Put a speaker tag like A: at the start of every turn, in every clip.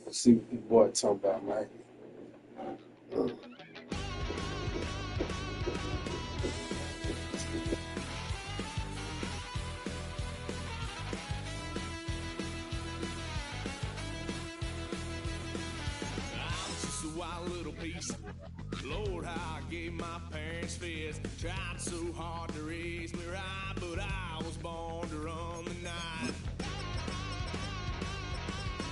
A: Let's see what the boy talking about, man.
B: Lord, how I gave my parents fist. Tried so hard to raise me right, but I was born to run the night.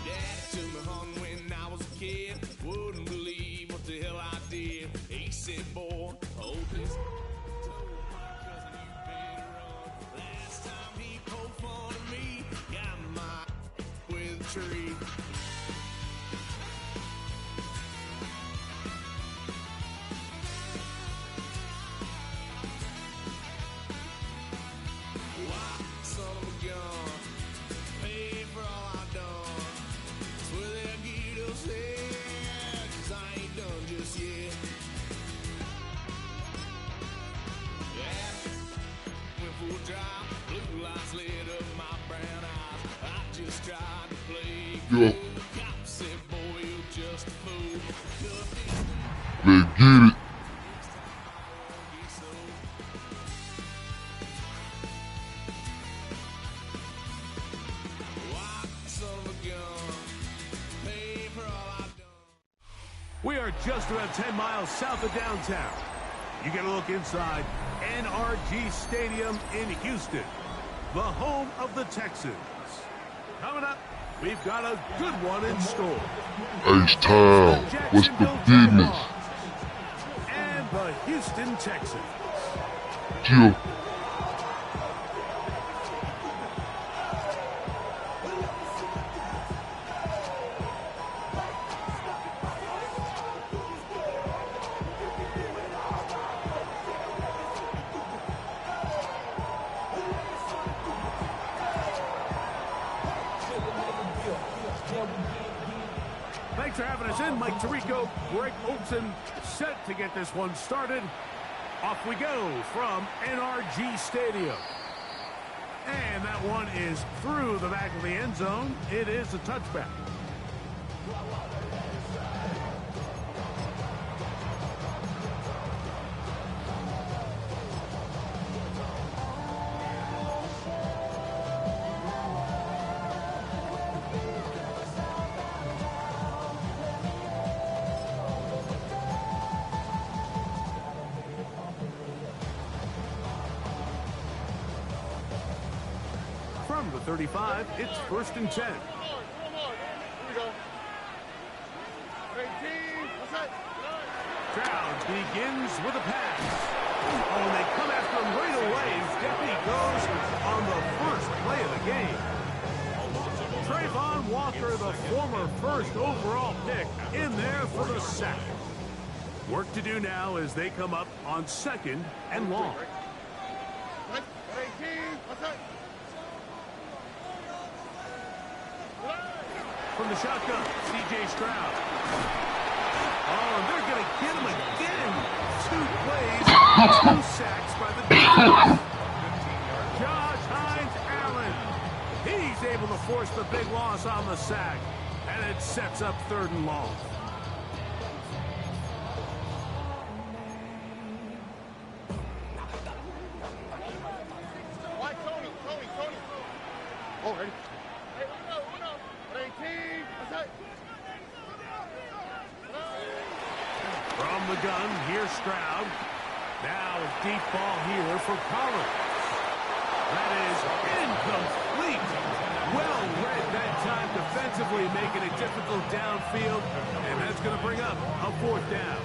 B: Dad took me home when I was a kid. Wouldn't believe what the hell I did. He said, boy, hold this. Told my cousin you better run. Last time he poked fun of me, got my with a tree.
C: Yo. Let's get it.
D: We are just about 10 miles south of downtown. You get a look inside NRG Stadium in Houston, the home of the Texans. Coming up, we've got a good one in store.
C: H-Town, what's the business?
D: And the Houston Texans.
C: Chill.
D: Thanks for having us in. Mike Tirico, Greg Olson, set to get this one started. Off we go from NRG Stadium. And that one is through the back of the end zone. It is a touchback. From the 35, it's 1st and 10. Stroud begins with a pass. Oh, and they come after him right away. Deputy goes on the first play of the game. Trayvon Walker, the former first overall pick, in there for the sack. Work to do now as they come up on 2nd and long. From the shotgun, C.J. Stroud. Oh, and they're going to get him again. 2 plays, 2 sacks by the defense. Josh Hines-Allen. He's able to force the big loss on the sack. And it sets up 3rd and long.
E: Oh, ready?
D: From the gun, here's Stroud. Now a deep ball here for Collins. That is incomplete. Well read that time defensively, making it difficult downfield. And that's going to bring up a 4th down.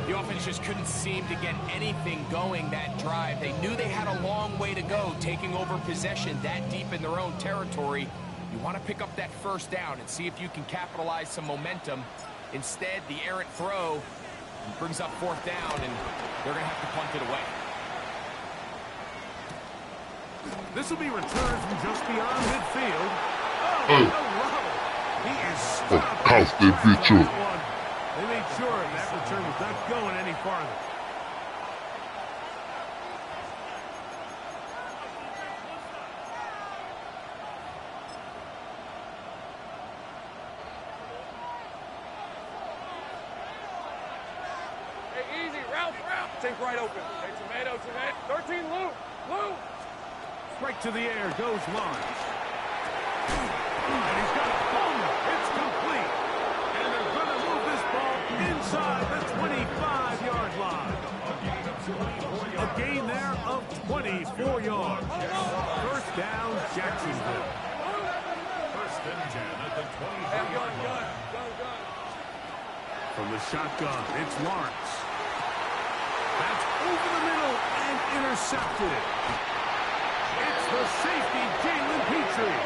E: The offense just couldn't seem to get anything going that drive. They knew they had a long way to go, taking over possession that deep in their own territory. You want to pick up that first down and see if you can capitalize some momentum. Instead, the errant throw brings up fourth down, and they're going to have to punt it away.
D: This will be returned from just beyond midfield. Oh,
C: Hey.
D: hello. He is
C: Oh,
D: stopped.
C: cough that bitch up.
D: They made sure that return was not going any farther.
F: Hey, easy, route. Take right open. Hey, tomato. 13, Lou.
D: Right to the air goes Lawrence. And he's got a boom. It's complete. And they're going to move this ball inside the 25-yard line. A gain there of 24 yards. First down, Jacksonville.
B: First and 10 at the 20-yard line.
D: From the shotgun, it's Lawrence. That's over the middle and intercepted. It's the safety, Jalen Petrie.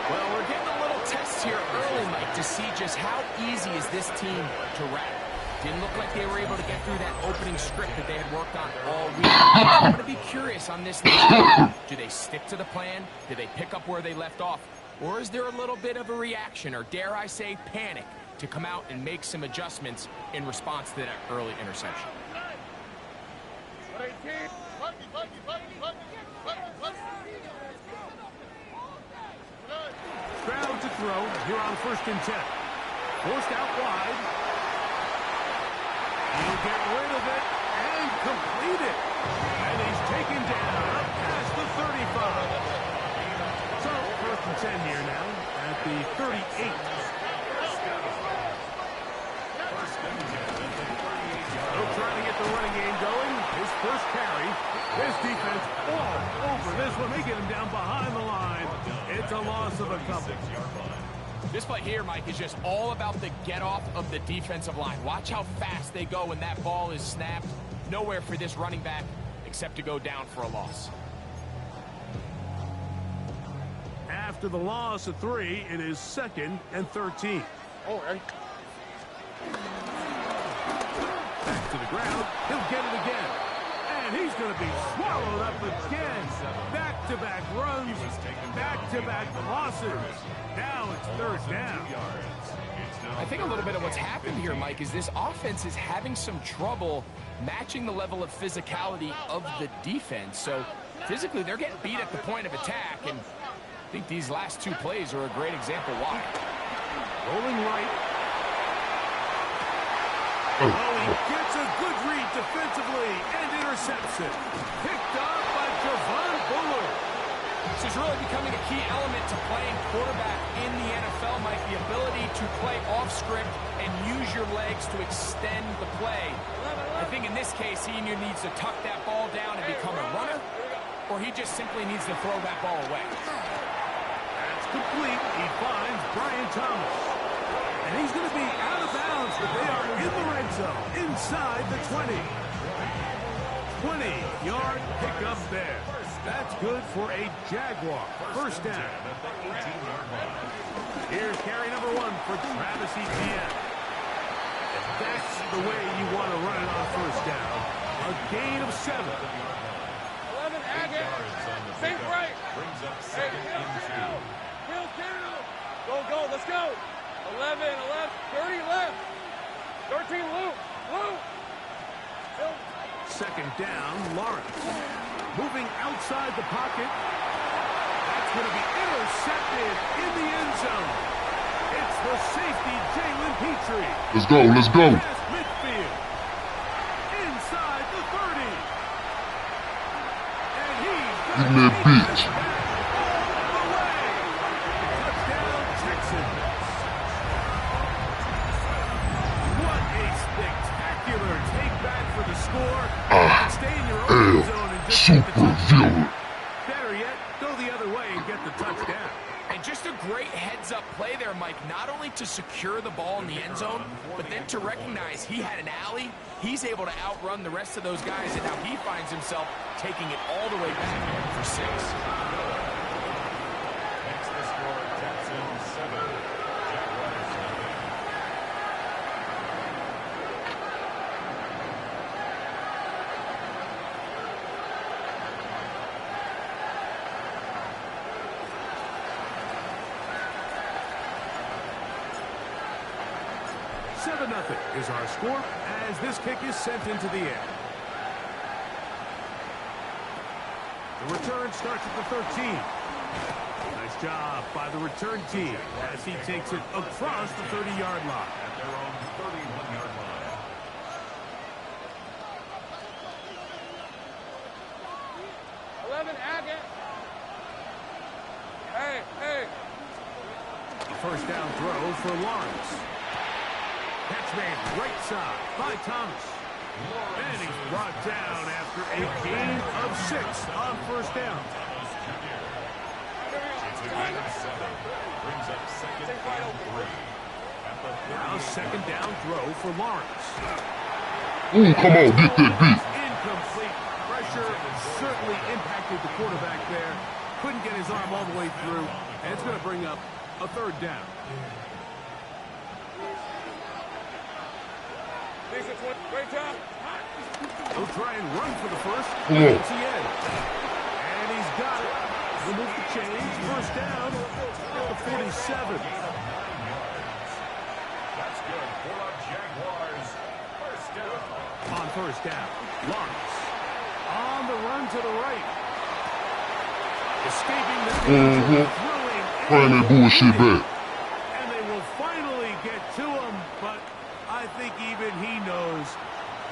E: Well, we're getting a little test here early, Mike, to see just how easy is this team to wrap. Didn't look like they were able to get through that opening script that they had worked on all week. I'm going to be curious on this next game. Do they stick to the plan? Do they pick up where they left off? Or is there a little bit of a reaction, or dare I say panic, to come out and make some adjustments in response to that early interception?
D: Stroud to throw here on 1st and 10. Forced out wide. He'll get rid of it and complete it. And he's taken down up past the 35. So 1st and 10 here now at the 38. Still trying to get the running game going. His first carry. His defense all over this one. They get him down behind the line. It's a loss of a couple.
E: This play here, Mike, is just all about the get-off of the defensive line. Watch how fast they go when that ball is snapped. Nowhere for this running back except to go down for a loss.
D: After the loss of 3, it is 2nd and 13. Back to the ground. He'll get it again. And he's going to be swallowed up again. Back-to-back runs. Back-to-back losses. Now it's 3rd down.
E: I think a little bit of what's happened here, Mike, is this offense is having some trouble matching the level of physicality of the defense. So physically, they're getting beat at the point of attack, and I think these last 2 plays are a great example why.
D: Rolling right. Oh, he gets a good read defensively and intercepts it. Picked up by Javon Bullard.
E: This is really becoming a key element to playing quarterback in the NFL, Mike, the ability to play off script and use your legs to extend the play. I think in this case, he either needs to tuck that ball down and become a runner, or he just simply needs to throw that ball away.
D: That's complete. He finds Brian Thomas. And he's going to be out of bounds, but they are in the red zone, inside the 20. 20-yard pickup there. That's good for a Jaguar. First down. Here's carry number 1 for Travis Etienne. That's the way you want to run it on first down. A gain of 7.
F: 11, Agate. Think right.
B: Brings up 2nd and 2.
F: Go, let's go. 11, 30 left. 13, Lou.
D: 2nd down, Lawrence. Moving outside the pocket. That's going to be intercepted in the end zone. It's the safety, Jalen Petrie.
C: Let's go.
D: Past midfield. Inside the 30. And he's
C: Give
D: going
C: me a
D: to
C: bitch.
D: all the way. Touchdown, Texans. What a spectacular take back for the score. Stay in your own zone and just get the
C: Super
D: touchdown.
C: villain.
D: Better yet, go the other way and get the touchdown.
E: And just a great heads-up play there, Mike, not only to secure the ball in the end zone, but then to recognize he had an alley. He's able to outrun the rest of those guys, and now he finds himself taking it all the way back for 6.
D: Next, the score, Texans 7, Jaguars 7. Nothing is our score as this kick is sent into the air. The return starts at the 13. Nice job by the return team as he takes it across the 30-yard line. At their own 31-yard line.
F: Hey.
D: A first down throw for Lawrence. Catch made right side by Thomas. And he's brought down after a gain of 6 on first down. It's a gain of 7. Brings up second and 3. Now second down throw for Lawrence.
C: Ooh, come on, get that beat.
D: Incomplete. Pressure certainly impacted the quarterback there. Couldn't get his arm all the way through. And it's going to bring up a third down.
F: Great job.
D: He'll try and run for the first.
C: Come on.
D: It's the end. And he's got it. He'll move the chains. First down at the 47. That's good for the Jaguars. First down. On first down, Lawrence. On the run to the right. Escaping the danger. Throwing.
C: Bring that bullshit back.
D: And they will finally get to him, but I think even he knows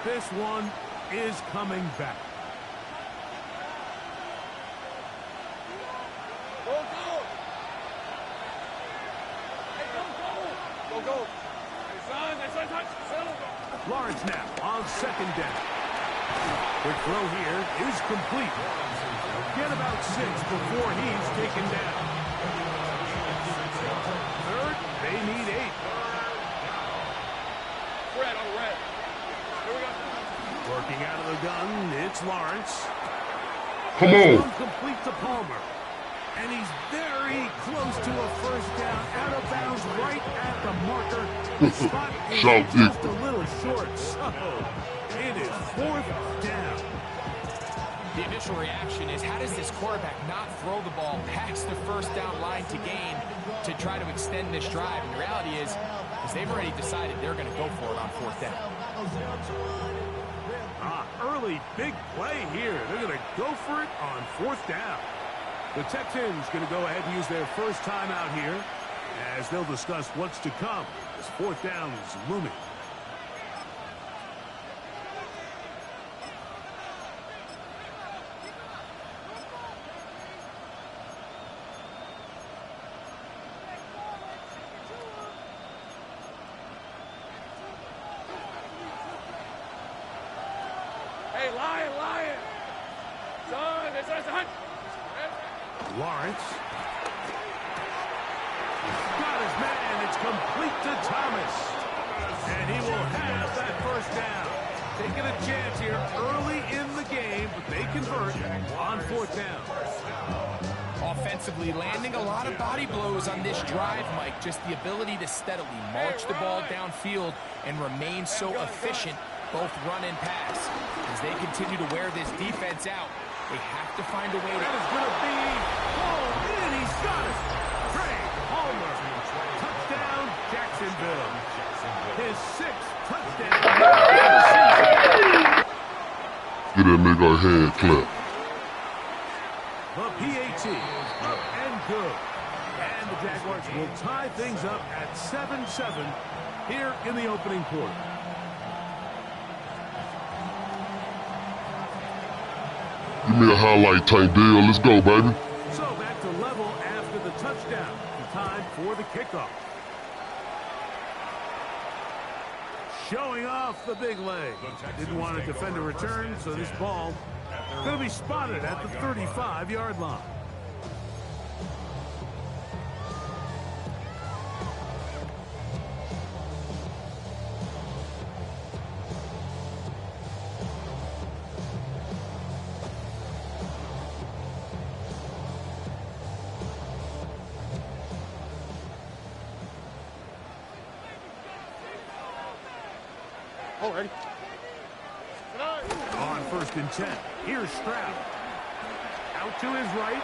D: this one is coming back.
F: Go. Hey, go. Hey, son, touch.
D: Lawrence now on second down. Quick throw here is complete. Get about 6 before he's taken down. Third, they need 8.
F: Red. Here we go.
D: Working out of the gun, it's Lawrence.
C: Come on.
D: Complete to Palmer. And he's very close to a first down, out of bounds, right at the marker. The spot is
C: Shout
D: just
C: it.
D: a little short, so it is fourth down.
E: The initial reaction is, how does this quarterback not throw the ball past the first down line to gain to try to extend this drive? And the reality is they've already decided they're going to go for it on fourth down.
D: Early big play here. They're going to go for it on fourth down. The Texans going to go ahead and use their first time out here as they'll discuss what's to come as fourth down is looming.
F: Hey, lion. Son, it's a hunt.
D: Lawrence. Got his man. It's complete to Thomas. And he will have that first down. Taking a chance here early in the game, but they convert on fourth down.
E: Offensively, landing a lot of body blows on this drive, Mike. Just the ability to steadily march the ball downfield and remain so efficient, both run and pass. As they continue to wear this defense out, they have to find a way to...
D: That is going to be home in. He's got it. Trey Palmer. Touchdown, Jacksonville. His 6th touchdown.
C: Get that nigga a hand clap.
D: The PAT up and good. And the Jaguars will tie things up at 7-7 here in the opening quarter.
C: Give me a highlight type deal. Let's go, baby.
D: So back to level after the touchdown. Time for the kickoff. Showing off the big leg. Didn't want to defend a return, so this ball going to be spotted at the 35-yard line.
F: Already.
D: On 1st and 10, here's Stroud. Out to his right.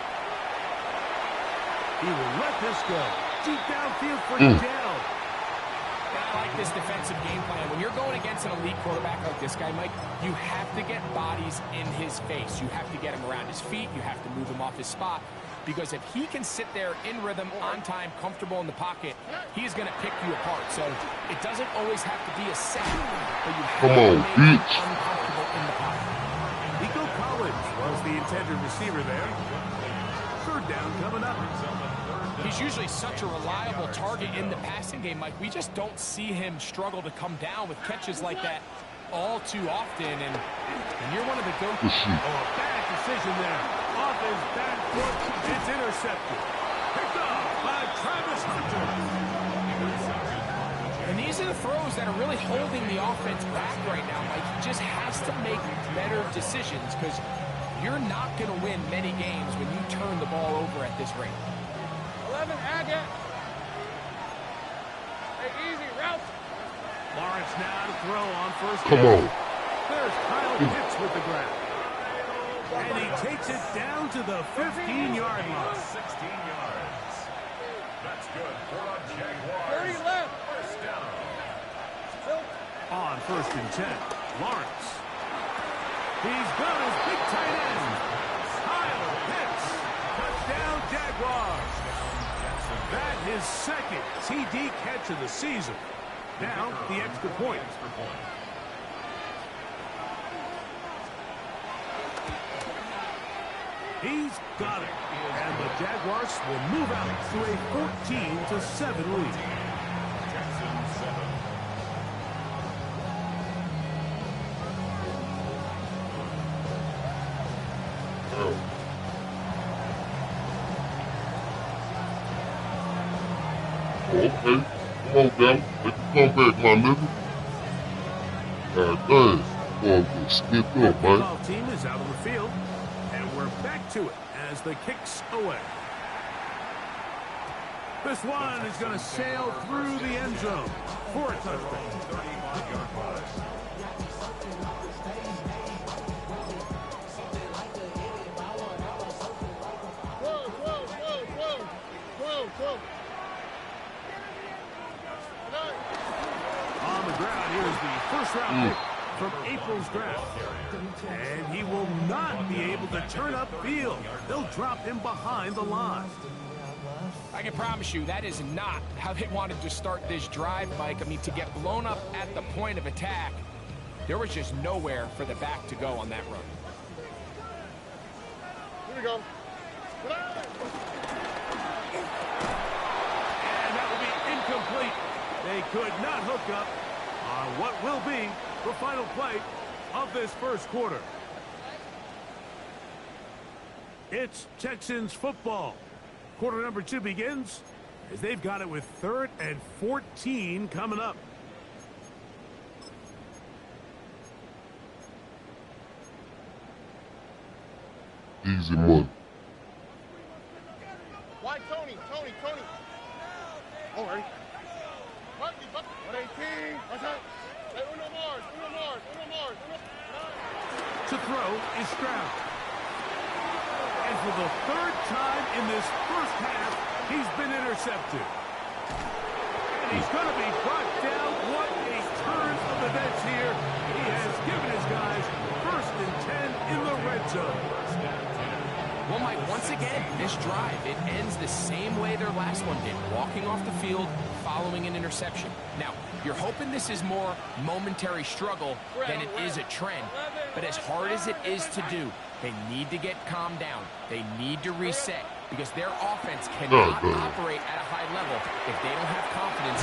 D: He will let this go. Deep downfield for Dell.
E: I like this defensive game plan. When you're going against an elite quarterback like this guy, Mike, you have to get bodies in his face. You have to get him around his feet. You have to move him off his spot. Because if he can sit there in rhythm, on time, comfortable in the pocket, he's going to pick you apart. So it doesn't always have to be a sack, but you have to make him uncomfortable in the pocket.
D: Nico Collins was the intended receiver there. 3rd down coming up.
E: He's usually such a reliable target in the passing game, Mike. We just don't see him struggle to come down with catches like that all too often. And you're one of the go-to.
D: Oh, a bad decision there. Off his back foot, it's intercepted. Picked off by Travis Hunter.
E: And these are the throws that are really holding the offense back right now, Mike. He just has to make better decisions because you're not going to win many games when you turn the ball over at this rate.
F: 11, Agate. Hey, easy, route.
D: Lawrence now to throw on 1st
C: Come
D: down.
C: on.
D: There's Kyle Pitts with the grab. And he takes it down to the 15-yard line.
B: 16 yards. That's good for a Jaguars.
F: 30 left.
B: First down.
D: On 1st and 10, Lawrence. He's got his big tight end. Kyle Pitts. Touchdown, Jaguars. That his 2nd TD catch of the season. Now, the extra point. He's got it. And the Jaguars will move out to a 14-7 lead.
B: Texans 7.
C: Okay. Come on, Dallas. Make a comeback, my nigga. God dang. Boy, get skipped up, man.
D: Football team is out on the field, and we're back to it as the kick's away. This one is going to sail through the end zone for a touchdown.
B: 35-yard run.
D: On the ground, here's the first-round pick from April's draft. And he will not be able to turn upfield. They'll drop him behind the line.
E: I can promise you that is not how they wanted to start this drive, Mike. I mean, to get blown up at the point of attack, there was just nowhere for the back to go on that run.
F: Here we go.
D: And that will be incomplete. They could not hook up on what will be the final play of this first quarter. It's Texans football. Quarter number 2 begins as they've got it with 3rd and 14 coming up.
C: Easy money.
F: Why, Tony? Already. 118. Watch out. Hey, uno more.
D: To throw is Stroud. And for the 3rd time in this first half, he's been intercepted. And he's going to be brought down. What a turn of events here. He has given his guys 1st and 10 in the red zone.
E: Well, Mike, once again, this drive, it ends the same way their last one did, walking off the field, following an interception. Now, you're hoping this is more momentary struggle than it is a trend. But as hard as it is to do, they need to get calmed down. They need to reset because their offense cannot operate at a high level if they don't have confidence.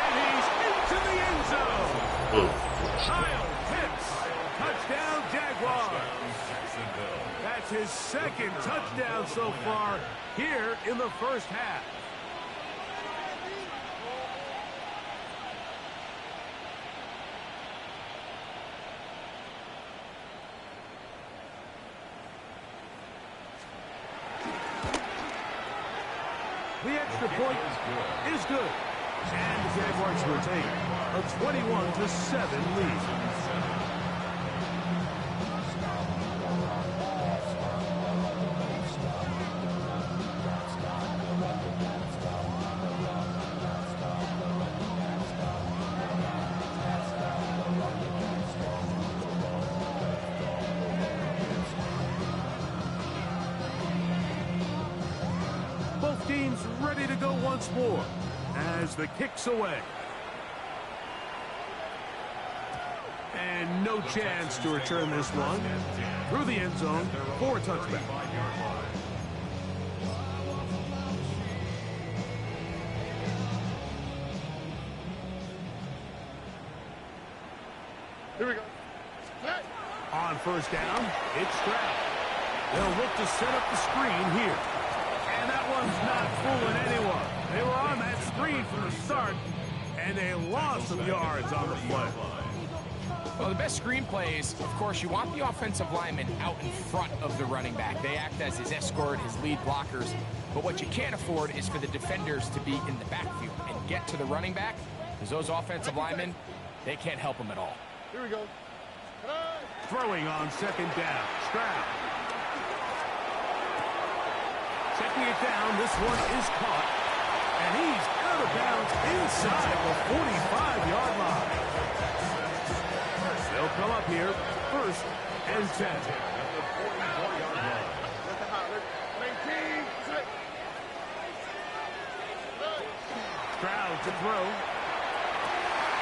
D: And he's into the end zone. Kyle Pitts, touchdown Jaguars. That's his 2nd touchdown so far here in the first half. The extra point is good. And the Jaguars will take a 21-7 lead. Both teams ready to go once more as the kick's away. And no chance to return this one through the end zone for a touchback.
A: Here we go.
D: On first down, it's Stroud. They'll look to set up the screen here. And that one's not fooling anyone. They were on that screen from the start, and a loss of yards on the play.
E: Well, the best screen plays, of course, you want the offensive lineman out in front of the running back. They act as his escort, his lead blockers. But what you can't afford is for the defenders to be in the backfield and get to the running back, because those offensive linemen, they can't help him at all.
A: Here we go.
D: Throwing on second down, Stroud. Checking it down, this one is caught. And he's out of bounds inside the 45-yard line. They'll come up here, first and 10. Stroud to throw.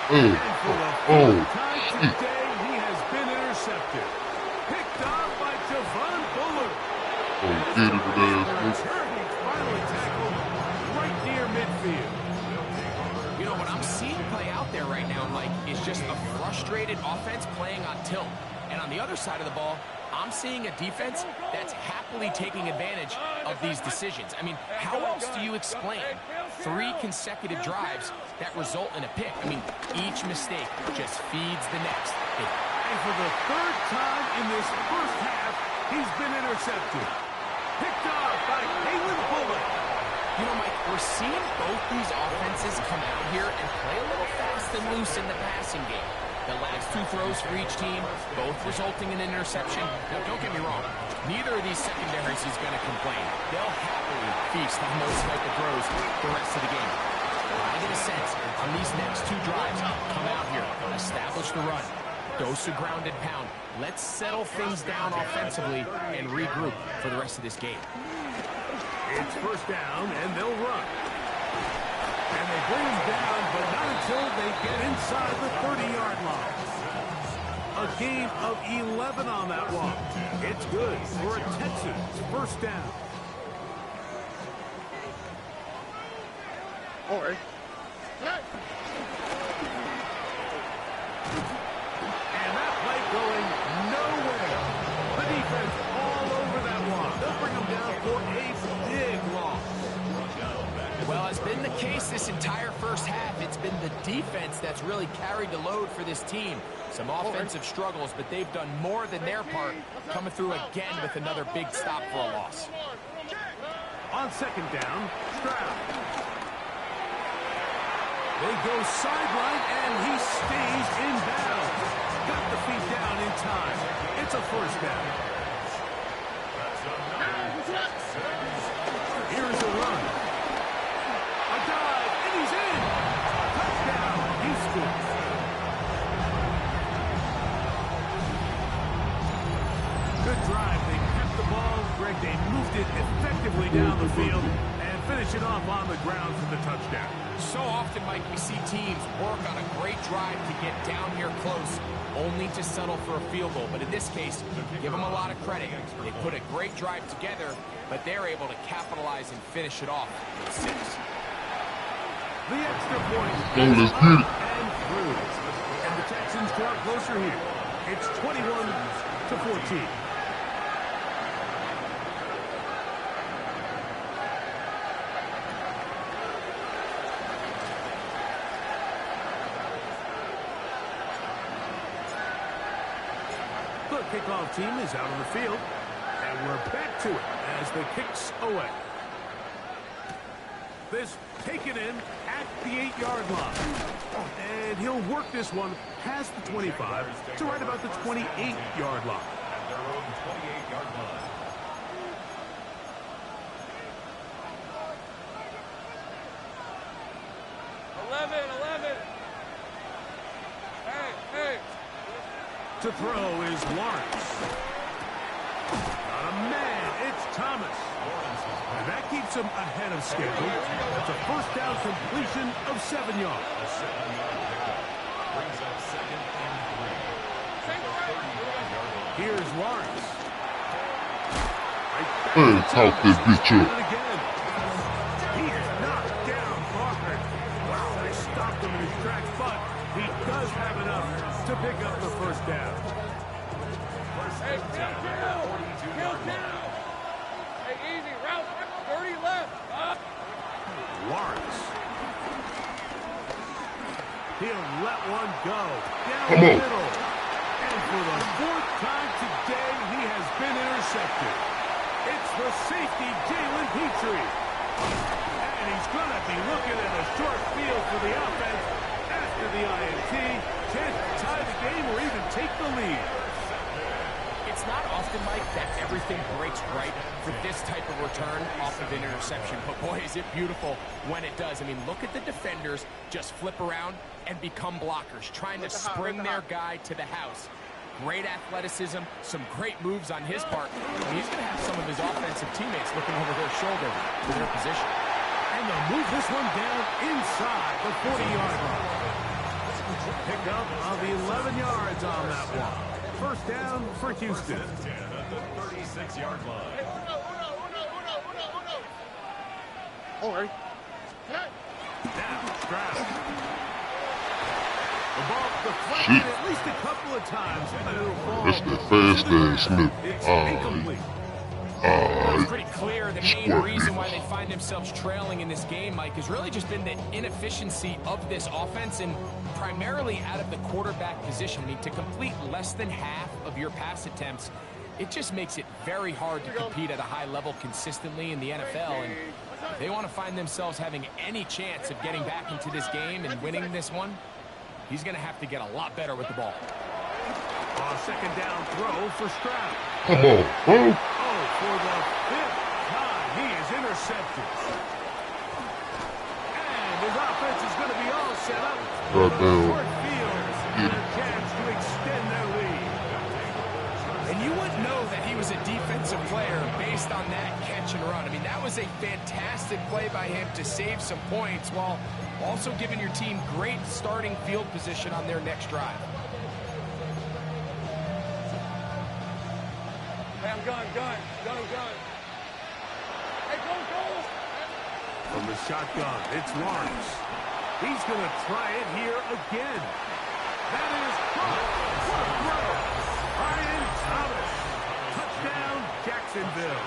D: And for the fourth time today, he has been intercepted. Picked off by Javon Bullard. He's finally tackled right near midfield.
E: You know, what I'm seeing play out there right now, Mike, is just a frustrated offense playing on tilt. And on the other side of the ball, I'm seeing a defense that's happily taking advantage of these decisions. I mean, how else do you explain 3 consecutive drives that result in a pick? I mean, each mistake just feeds the next.
D: And for the third time in this first half, he's been intercepted. Picked off by Kalen Bullock.
E: You know, Mike, we're seeing both these offenses come out here and play a little fast and loose in the passing game. The last 2 throws for each team, both resulting in an interception. Now, don't get me wrong. Neither of these secondaries is going to complain. They'll happily feast on those type of throws the rest of the game. I get a sense on these next 2 drives, come out here, establish the run, dose of ground and pound. Let's settle things down offensively and regroup for the rest of this game.
D: It's first down, and they'll run. And they bring him down, but not until they get inside the 30-yard line. A gain of 11 on that one. It's good for a Texans first down.
A: All right.
D: And that play going nowhere. The defense all over that one. They'll bring him down for a big loss.
E: Well, it's been the case this entire first half. It's been the defense that's really carried the load for this team. Some offensive struggles, but they've done more than their part, coming through again with another big stop for a loss.
D: On second down, Stroud. They go sideline, and he stays in bounds. Got the feet down in time. It's a first down. Here's a run. A dive, and he's in. Touchdown, Houston. Good drive. They kept the ball. Greg, they moved it effectively down the field and finish it off on the ground for the touchdown.
E: So often, Mike, we see teams work on a great drive to get down here close, only to settle for a field goal. But in this case, give them a lot of credit. They put a great drive together, but they're able to capitalize and finish it off with 6.
D: The extra point
C: Oh, let's get it.
D: and through. And the Texans draw closer here. It's 21-14. The kickoff team is out on the field, and we're back to it as the kick's away. This taken in at the 8-yard line. And he'll work this one past the 25 to right about the 28-yard line.
B: At their own 28-yard line.
F: Hey.
D: To throw is Lawrence. Not a man, it's Thomas. And that keeps him ahead of schedule. That's a first down completion of 7 yards.
B: A 7-yard pickup brings up 2nd and 3. At the 39-yard line.
D: Here's Lawrence. Right back
C: Hey,
D: to
C: talk
D: Thomas.
C: that bitch
D: He's
C: up.
D: got it again. He is knocked down, Crawford. Wow, they stopped him in his tracks, but he does have enough to pick up the first down.
F: Hey, kill. Hey, easy, route, 30 left.
D: Lawrence. He'll let one go. Down
C: Come
D: the
C: on.
D: middle. And for the 4th time today, he has been intercepted. It's the safety, Jalen Petrie. And he's going to be looking at a short field for the offense after the INT. Chance to tie the game or even take the lead.
E: It's not often, Mike, that everything breaks right for this type of return off of an interception. But boy, is it beautiful when it does. I mean, look at the defenders just flip around and become blockers, trying to spring their guy to the house. Great athleticism, some great moves on his part. And he's going to have some of his offensive teammates looking over their shoulder for their position.
D: And they'll move this one down inside the 40-yard line. Pick up of 11 yards on that one. First down for Houston.
B: 10 at the 36-yard line.
D: Now, Stroud. The ball deflected at least a couple of times, but it'll fall.
C: That's that fast ass snip.
D: It's incomplete.
E: It's pretty clear the main reason why they find themselves trailing in this game, Mike, has really just been the inefficiency of this offense and primarily out of the quarterback position. I mean, to complete less than half of your pass attempts, it just makes it very hard to compete at a high level consistently in the NFL. And if they want to find themselves having any chance of getting back into this game and winning this one, he's going to have to get a lot better with the ball.
D: Second down throw for Stroud.
C: Come on, bro.
D: Oh, for the 5th time, he is intercepted. And his offense is going to be all set up.
C: Goddamn.
D: Short field and a chance to extend their lead.
E: And you wouldn't know that he was a defensive player based on that catch and run. I mean, that was a fantastic play by him to save some points while also giving your team great starting field position on their next drive.
F: Hey, I'm gone. Hey, go.
D: From the shotgun, it's Lawrence. He's going to try it here again. That is caught. What a throw. Ryan Thomas. Touchdown, Jacksonville.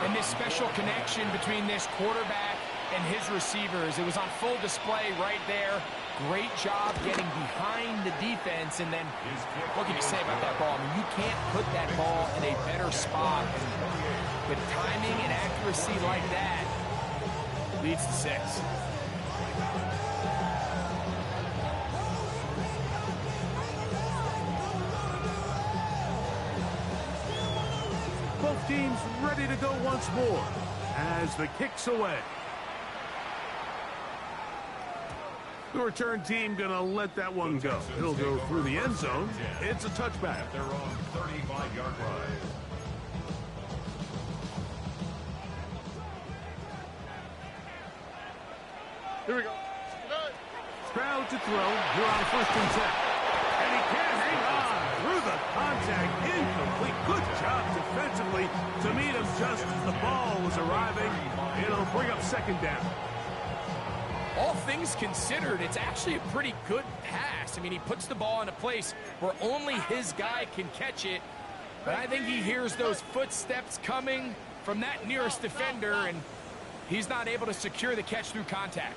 E: And this special connection between this quarterback and his receivers, it was on full display right there. Great job getting behind the defense. And then, what can you say about that ball? I mean, you can't put that ball in a better spot. And with timing and accuracy like that, leads to 6.
D: Both teams ready to go once more as the kick's away. The return team going to let that one go. It'll go through the end zone. It's a touchback.
B: At their own 35-yard line.
F: Here we go.
D: Stroud to throw. Here on 1st and 10. And he can't hang on through the contact. Incomplete. Good job defensively to meet him just as the ball was arriving. It'll bring up 2nd down.
E: All things considered, it's actually a pretty good pass. I mean, he puts the ball in a place where only his guy can catch it. But I think he hears those footsteps coming from that nearest defender, and he's not able to secure the catch through contact.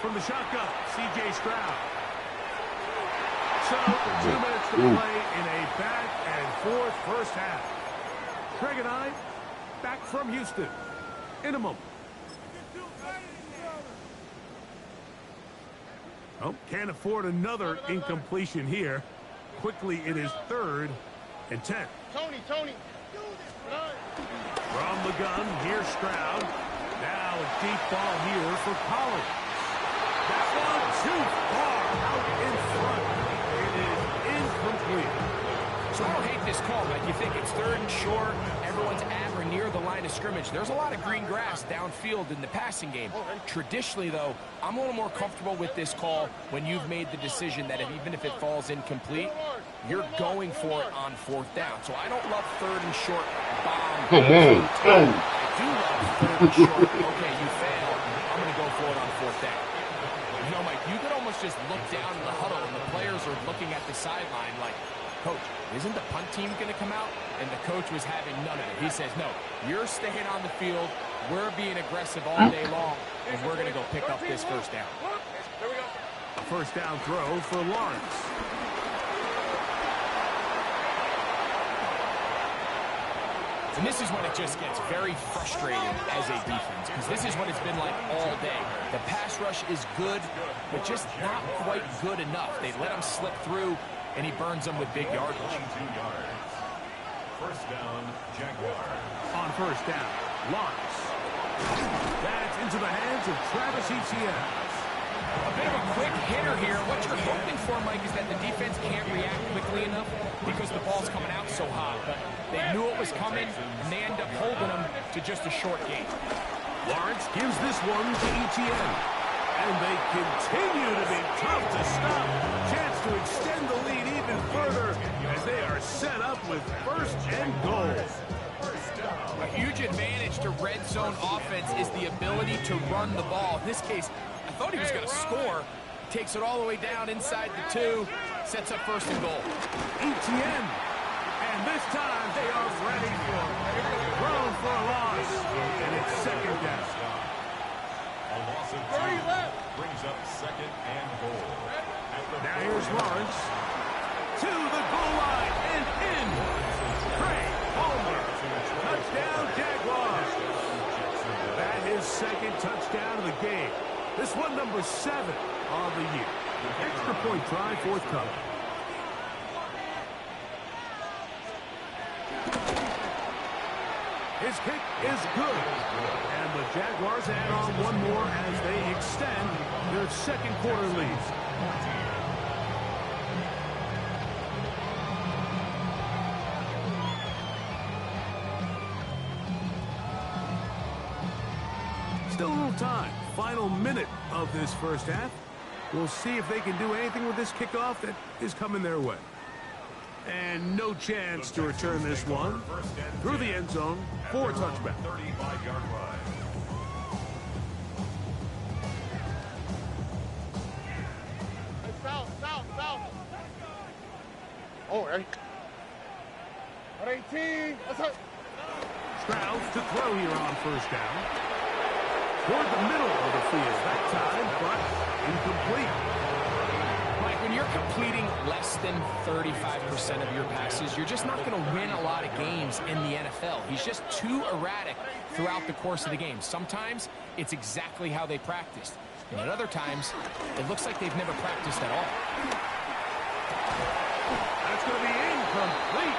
D: From the shotgun, C.J. Stroud. So, 2 minutes to play in a back-and-forth first half. Craig and I, back from Houston in a moment. Oh, can't afford another incompletion here. Quickly, it is 3rd and 10.
F: Tony.
D: From the gun, here's Stroud. Now a deep ball here for Collins. That one too far out in front. It is incomplete.
E: So I don't hate this call, Mike. You think it's 3rd and short, everyone's at or near the line of scrimmage. There's a lot of green grass downfield in the passing game. Traditionally, though, I'm a little more comfortable with this call when you've made the decision that even if it falls incomplete, you're going for it on 4th down. So I don't love 3rd and short bomb.
C: Come on.
E: I do love 3rd and short. Okay, you fail. I'm going to go for it on 4th down. You know, Mike, you could almost just look down in the huddle and the players are looking at the sideline like, Coach, isn't the punt team going to come out? And the coach was having none of it. He says, no, you're staying on the field. We're being aggressive all day long, and we're going to go pick up this 1st down.
F: There we go.
D: A 1st down throw for Lawrence.
E: And this is when it just gets very frustrating as a defense, because this is what it's been like all day. The pass rush is good, but just not quite good enough. They let him slip through, and he burns them with big yardage.
D: 1st down, Jaguars. On 1st down, Lawrence. That's into the hands of Travis Etienne.
E: A bit of a quick hitter here. What you're hoping for, Mike, is that the defense can't react quickly enough because the ball's coming out so hot. But they knew it was coming, and they end up holding them to just a short gain.
D: Lawrence gives this one to Etienne. And they continue to be tough to stop. Chance to extend the lead even further as they are set up with 1st and goal.
E: A huge advantage to red zone offense is the ability to run the ball. In this case, I thought he was going to score. Takes it all the way down inside the 2. Sets up 1st and goal.
D: Etienne. And this time they are ready for it. Thrown for a loss. And it's 2nd down.
G: A loss of 2 brings up 2nd and goal.
D: Now here's Lawrence. To the goal line and in. Craig Palmer. Touchdown Jaguars. That is 2nd touchdown of the game. This one number 7 on the year. Extra point try forthcoming. His kick is good. And the Jaguars add on one more as they extend their 2nd quarter lead. Still a little time. Final minute of this 1st half. We'll see if they can do anything with this kickoff that is coming their way. And no chance to return this one through the end zone for a touchback.
G: 35-yard line.
F: South. Oh, right. 18. That's it.
D: Stroud to throw here on 1st down. Toward the middle of the field that time, but incomplete.
E: Mike, when you're completing less than 35% of your passes, you're just not going to win a lot of games in the NFL. He's just too erratic throughout the course of the game. Sometimes it's exactly how they practiced. And at other times, it looks like they've never practiced at all.
D: That's going to be incomplete.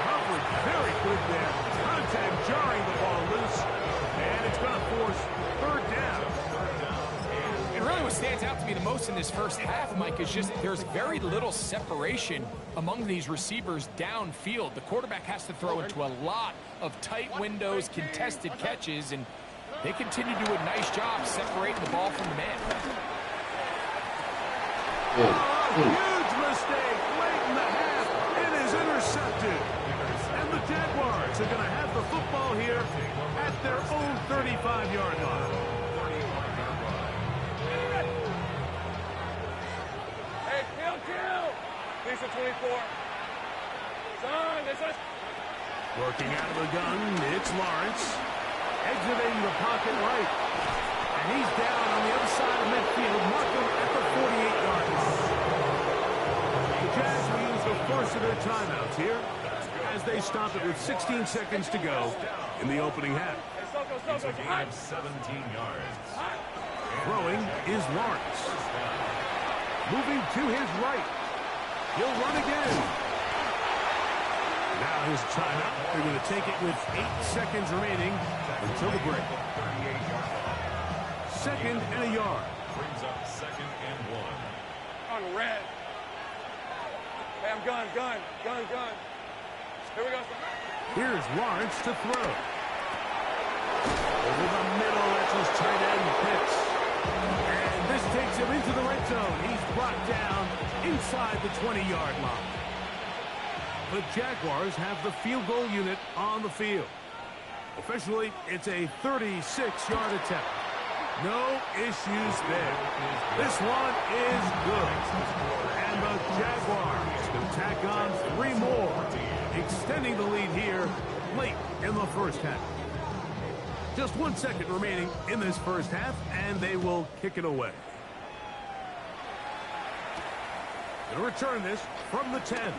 D: Coverage very good there. Contact jarring the ball loose. And it's going to force 3rd down.
E: And really what stands out to me the most in this 1st half, Mike, is just there's very little separation among these receivers downfield. The quarterback has to throw into a lot of tight windows, contested catches, and they continue to do a nice job separating the ball from the man.
D: Huge mistake late in the half. It is intercepted. And the Jaguars are going to have the football here at their own 35-yard line.
F: Hey, kill. Lisa 24. Son, this is...
D: Working out of the gun, it's Lawrence. Exiting the pocket right. And he's down on the other side of midfield, marking at the 48-yard line. The Jags will use the first of their timeouts here as they stop it with 16 seconds to go in the opening half.
G: It's a gain of 17 yards.
D: Throwing is Lawrence. Moving to his right. He'll run again. Now his timeout. They're going to take it with 8 seconds remaining until the break. 2nd and a yard.
G: Brings up 2nd and 1.
F: On red. Hey, I'm gun. Here we go.
D: Here's Lawrence to throw. Over the middle, that's his tight end Pitts. And this takes him into the red zone. He's brought down inside the 20-yard line. The Jaguars have the field goal unit on the field. Officially, it's a 36-yard attempt. No issues there. This one is good. And the Jaguars can tack on 3 more, extending the lead here late in the first half. Just 1 second remaining in this first half, and they will kick it away. Gonna return this from the 10.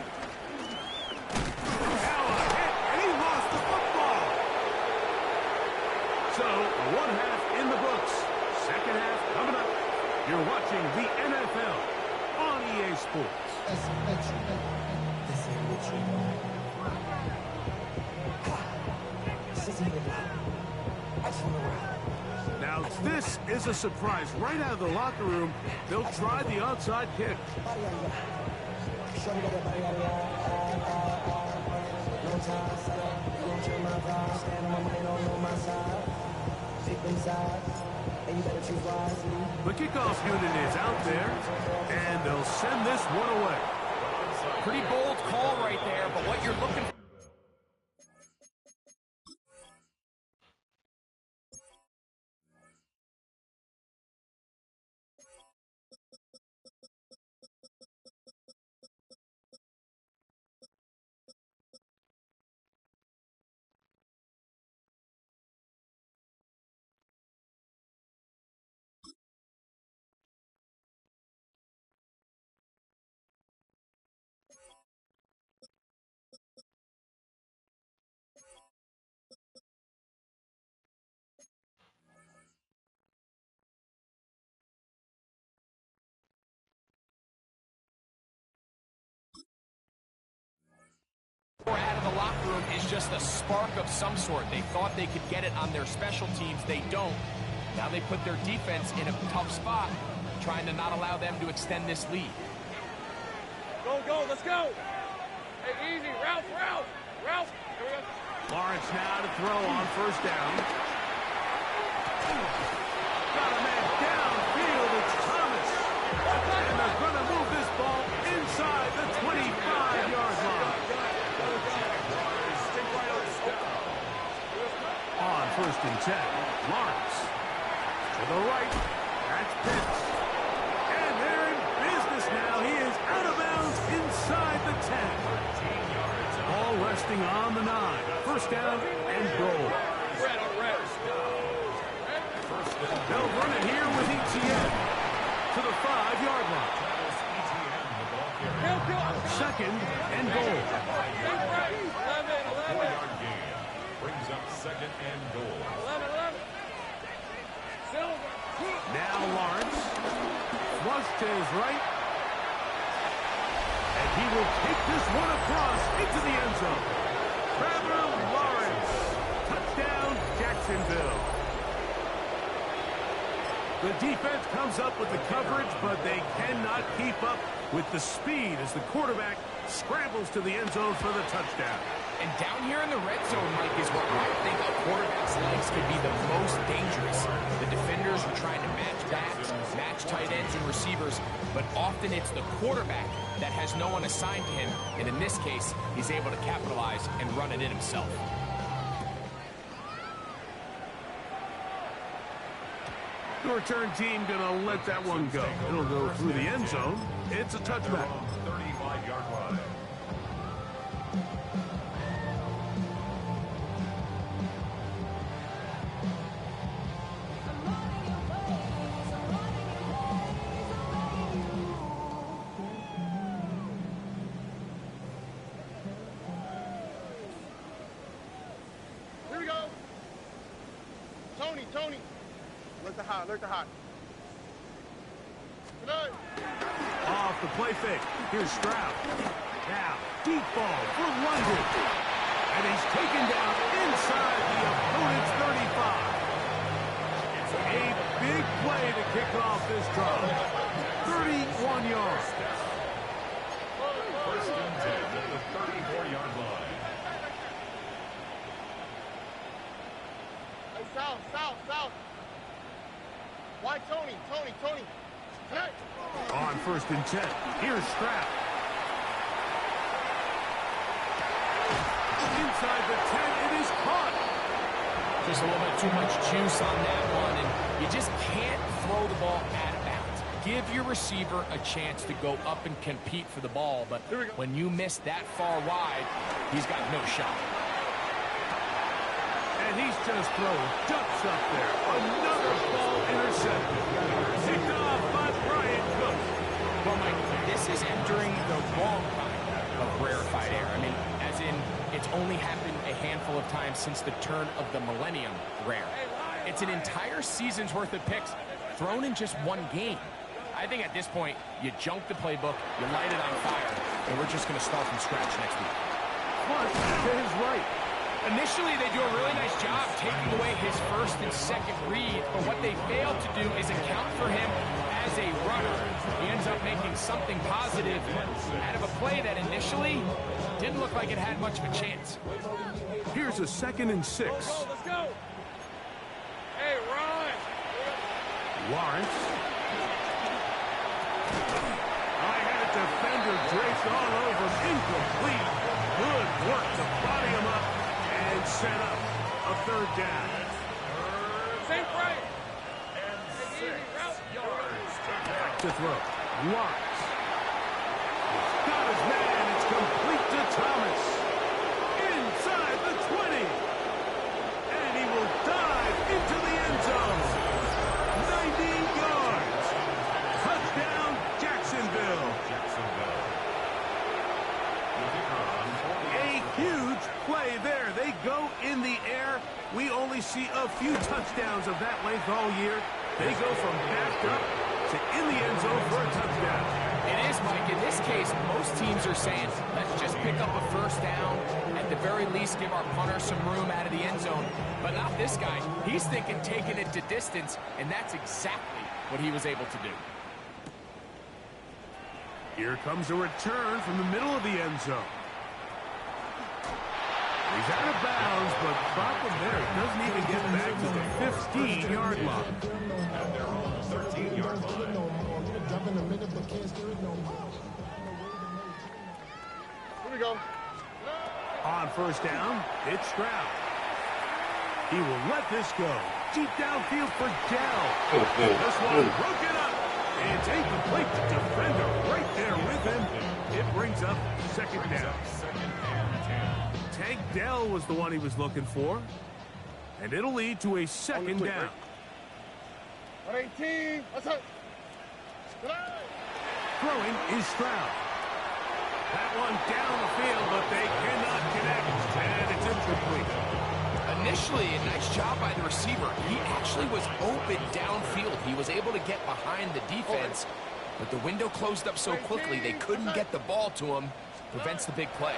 D: Now a hit, and he lost the football. So, 1 half in the books. 2nd half coming up. You're watching the NFL on EA Sports. Now, this is a surprise. Right out of the locker room, they'll try the onside kick. The kickoff unit is out there, and they'll send this one away.
E: Pretty bold call right there, but what you're looking for. Out of the locker room is just a spark of some sort. They thought they could get it on their special teams. They don't. Now they put their defense in a tough spot, trying to not allow them to extend this lead.
F: Go, let's go. Hey, easy, Ralph. Here we go.
D: Lawrence now to throw on first down. Got a man downfield. It's Thomas. And they're going to move this ball inside the 25-yard line. On 1st and 10, Lawrence to the right. That's Pitts. And they're in business now. He is out of bounds inside the 10. Ball resting on the 9. First down and goal.
F: Red.
D: They'll run it here with ETN to the 5-yard line. 2nd and goal.
G: 4-yard gain. Brings up 2nd and goal.
F: 11.
D: Now Lawrence flush to his right. And he will take this one across into the end zone. Trevor Lawrence. Touchdown, Jacksonville. The defense comes up with the coverage, but they cannot keep up with the speed as the quarterback scrambles to the end zone for the touchdown.
E: And down here in the red zone, Mike, is where I think a quarterback's legs could be the most dangerous. The defenders are trying to match backs, match tight ends and receivers, but often it's the quarterback that has no one assigned to him, and in this case, he's able to capitalize and run it in himself.
D: The return team gonna let that one go. It'll go through the end zone. It's a touchback.
G: 35-yard line.
F: Tony. Alert the hot, alert the hot. Good.
D: Off the play fake. Here's Stroud. Now, deep ball for London. And he's taken down inside the opponent's 35. A big play to kick off this drive. 31 yards.
G: First and 10 at the 34-yard line.
F: Hey, south. Why Tony? Hey.
D: On first and 10, here's Stroud. Inside the 10, it is caught.
E: Just a little bit too much juice on that one, and you just can't throw the ball out of bounds. Give your receiver a chance to go up and compete for the ball, but when you miss that far wide, he's got no shot.
D: And he's just throwing ducks up there. Another ball intercepted. Picked off by Brian Cook.
E: Well, Mike, this is entering the wrong kind of rarefied air. I mean, as in, it's only happened a handful of times since the turn of the millennium rare. It's an entire season's worth of picks thrown in just one game. I think at this point, you junk the playbook, you light it on fire, and we're just going to start from scratch next week.
D: Plus, to his right.
E: Initially, they do a really nice job taking away his first and second read, but what they failed to do is account for him as a runner. He ends up making something positive out of a play that initially didn't look like it had much of a chance.
D: Here's a 2nd and 6.
F: Let's go. Hey, Ron.
D: Lawrence. I had a defender draped all over him. Incomplete. Good work to body him up and set up a 3rd down.
F: Same right.
G: And 6 yards to go.
D: To throw. Lawrence. Got his man. It's complete to Thomas. Inside the 20. And he will dive into the end zone. 90 yards. Touchdown, Jacksonville. A huge play there. They go in the air. We only see a few touchdowns of that length all year. They go from backed up to in the end zone for a touchdown.
E: It is, Mike. In this case, most teams are saying, let's just pick up a first down. At the very least, give our punter some room out of the end zone. But not this guy. He's thinking taking it to distance, and that's exactly what he was able to do.
D: Here comes a return from the middle of the end zone. He's out of bounds, but problem there, he doesn't even get back to the 15-yard line.
G: And they're on the 13-yard line.
F: Here we go.
D: On first down, it's Stroud. He will let this go. Deep downfield for Dell. This one broken up. And take the plate to defender right there with him. It brings up 2nd down.
G: 2nd and 10.
D: Tank Dell was the one he was looking for. And it'll lead to a 2nd down.
F: 118. Let's go.
D: Throwing is Stroud. That one down the field, but they cannot connect. And it's incomplete.
E: Initially, a nice job by the receiver. He actually was open downfield. He was able to get behind the defense, but the window closed up so quickly they couldn't get the ball to him. Prevents the big play.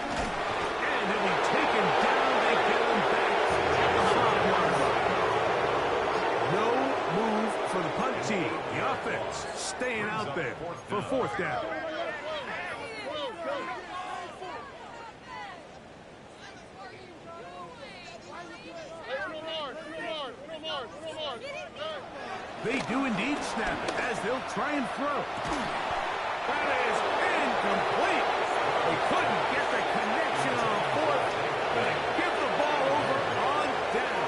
D: And he'll be taken down. They get him back at the 5-yard line. No move for the punt team. The offense staying out there for 4th down. They do indeed snap it as they'll try and throw. That is incomplete. They couldn't get the connection on 4th. They give the ball over on down.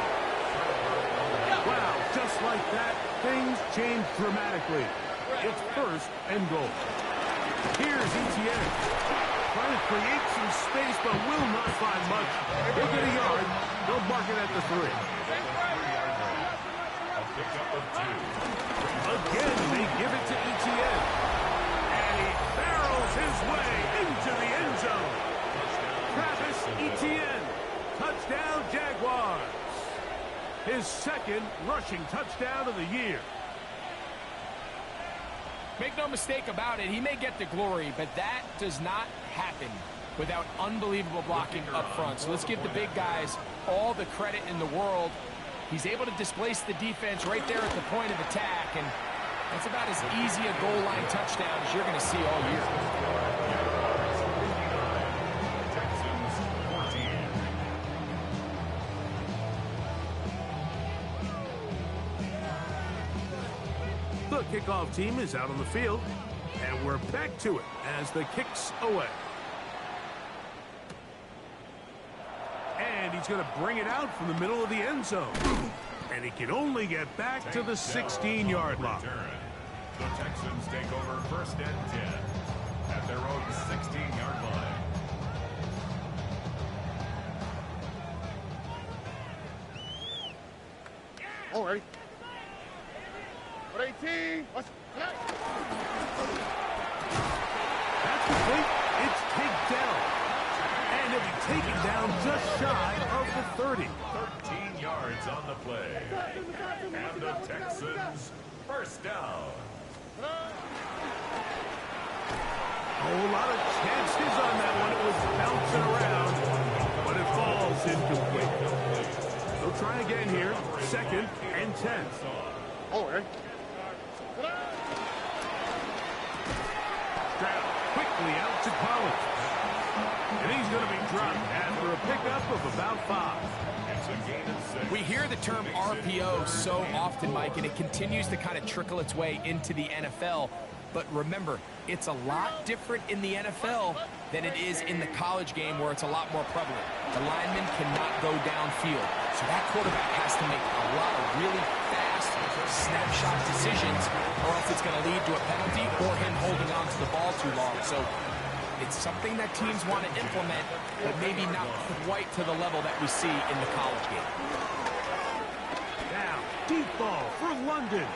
D: Wow, just like that, things change dramatically. It's 1st and goal. Here's Etienne. Trying to create some space, but will not find much. They get a yard. They'll mark it at the 3. Again, they give it to Etienne. And he barrels his way into the end zone. Travis Etienne. Touchdown, Jaguars. his second rushing touchdown of the year.
E: Make no mistake about it, he may get the glory, but that does not happen without unbelievable blocking up front. So let's give the big guys all the credit in the world. He's able to displace the defense right there at the point of attack, and that's about as easy a goal line touchdown as you're going to see all year.
G: Texans 14.
D: The kickoff team is out on the field, and we're back to it as the kick's away. And he's going to bring it out from the middle of the end zone. And he can only get back to the 16-yard line.
G: The Texans take over 1st and 10 at their own 16-yard line.
F: All right. What 18? What's that?
D: That's complete. It's takedown. And he'll be taken down just shy of the 30.
G: 13 yards on the play. And the Texans 1st down.
D: A whole lot of chances on that one. It was bouncing around, but it falls incomplete. They'll try again here. 2nd and 10.
F: All right.
D: Stroud quickly out to Collins. And he's going to be dropped after a pickup of about 5.
G: It's a gain of 6.
E: We hear the term RPO so often, Mike, and it continues to kind of trickle its way into the NFL. But remember, it's a lot different in the NFL than it is in the college game where it's a lot more prevalent. The lineman cannot go downfield. So that quarterback has to make a lot of really fast snapshot decisions or else it's going to lead to a penalty or him holding on to the ball too long. So it's something that teams want to implement, but maybe not quite to the level that we see in the college game.
D: Now, deep ball for London.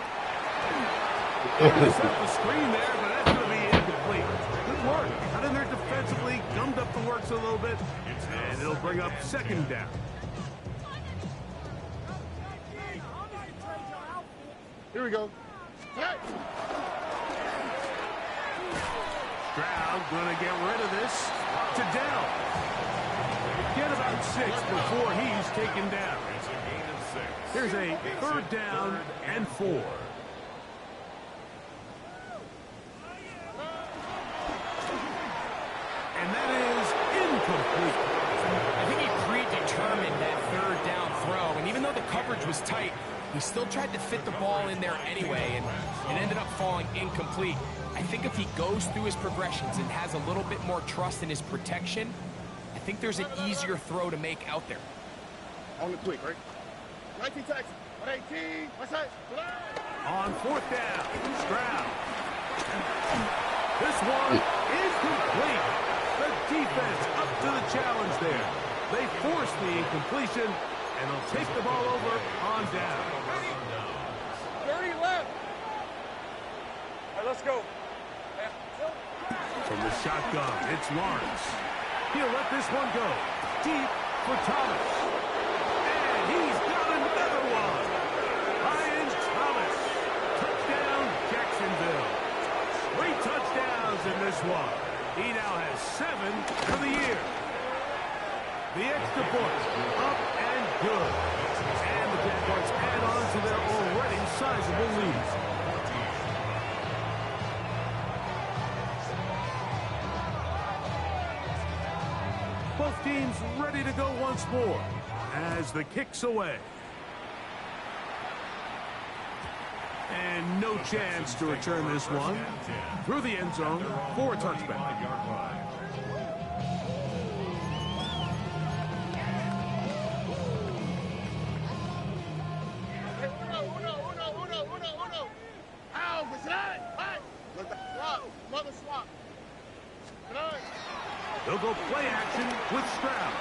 D: It's up the screen there, but that's going to be incomplete. Good work. Got in there defensively, gummed up the works a little bit, and it'll bring up 2nd down.
F: Here we go. Hey.
D: Stroud going to get rid of this to Dell. Get about 6 before he's taken down.
G: It's a gain of 6.
D: Here's a 3rd down and 4. And that is incomplete.
E: I think he predetermined that 3rd down throw, and even though the coverage was tight, he still tried to fit the ball in there anyway, and it ended up falling incomplete. I think if he goes through his progressions and has a little bit more trust in his protection, I think there's an easier throw to make out there.
F: On the quick, right? 19 Texans. 118. What's that?
D: On 4th down, Stroud. This one is complete. The defense up to the challenge there. They force the incompletion, and they'll take the ball over on down.
F: 30 left. All right, let's go.
D: From the shotgun, it's Lawrence. He'll let this one go. Deep for Thomas. And he's got another one. Ryan Thomas. Touchdown, Jacksonville. 3 touchdowns in this one. He now has 7 for the year. The extra point, up and good. And the Jaguars add on to their already sizable lead. Both teams ready to go once more as the kick's away. And no chance to return this one through the end zone for a touchback.
F: Ow, what's that? What? Mother swap.
D: They'll go play action with Stroud.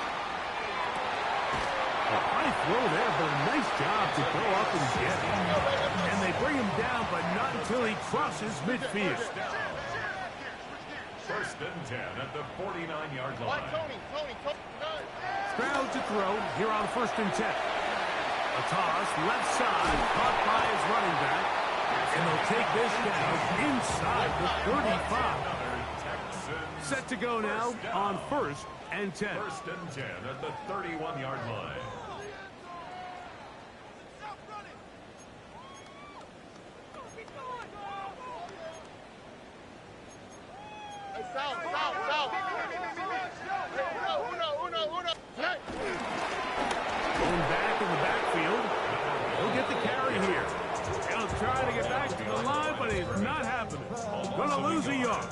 D: A high throw there, but a nice job to go up and get it. And they bring him down, but not until he crosses midfield.
G: 1st and 10 at the 49-yard line.
F: Tony.
D: Stroud to throw here on 1st and 10. A toss, left side, caught by his running back. And they'll take this down inside the 35. Set to go now on 1st and 10.
G: 1st and 10 at the 31-yard line.
F: South. Uno. Hey.
D: Going back in the backfield. He'll get the carry here. He'll try to get back to the line, but it's not happening. Gonna lose a yard.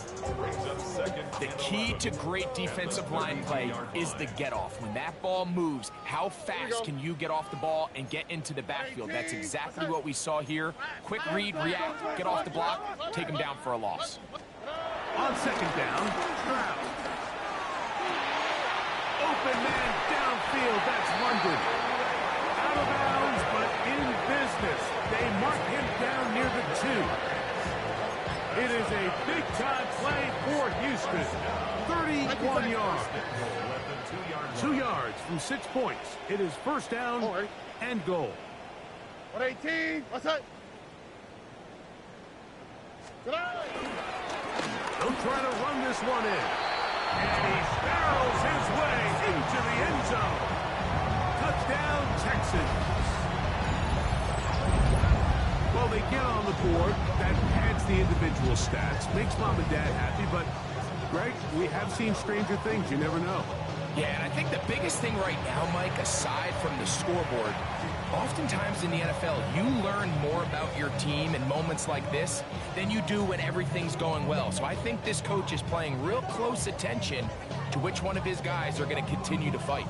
E: The key to great defensive line play is the get-off. When that ball moves, how fast can you get off the ball and get into the backfield? That's exactly what we saw here. Quick read, react, get off the block, take him down for a loss.
D: On 2nd down, Stroud. Open man downfield, that's London. Out of bounds, but in business. They mark him down near the 2. It is a big-time play for Houston. 31 yards. 2 yards from 6 points. It is 1st down and goal.
F: 118. What's that?
D: He'll try to run this one in. And he barrels his way into the end zone. Touchdown, Texans. Well, they get on the board. That pads the individual stats. Makes mom and dad happy, but, Greg, we have seen stranger things. You never know.
E: Yeah, and I think the biggest thing right now, Mike, aside from the scoreboard, oftentimes in the NFL, you learn more about your team in moments like this than you do when everything's going well. So I think this coach is paying real close attention to which one of his guys are going to continue to fight.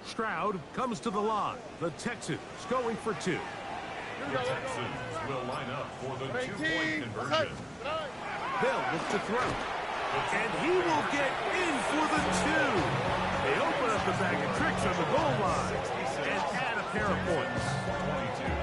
D: Stroud comes to the line. The Texans going for 2.
G: The Texans will line up for the 2-point conversion.
D: Bill looks to throw. And he will get in for the 2. They open up the bag of tricks on the goal line and add a pair of points. 22.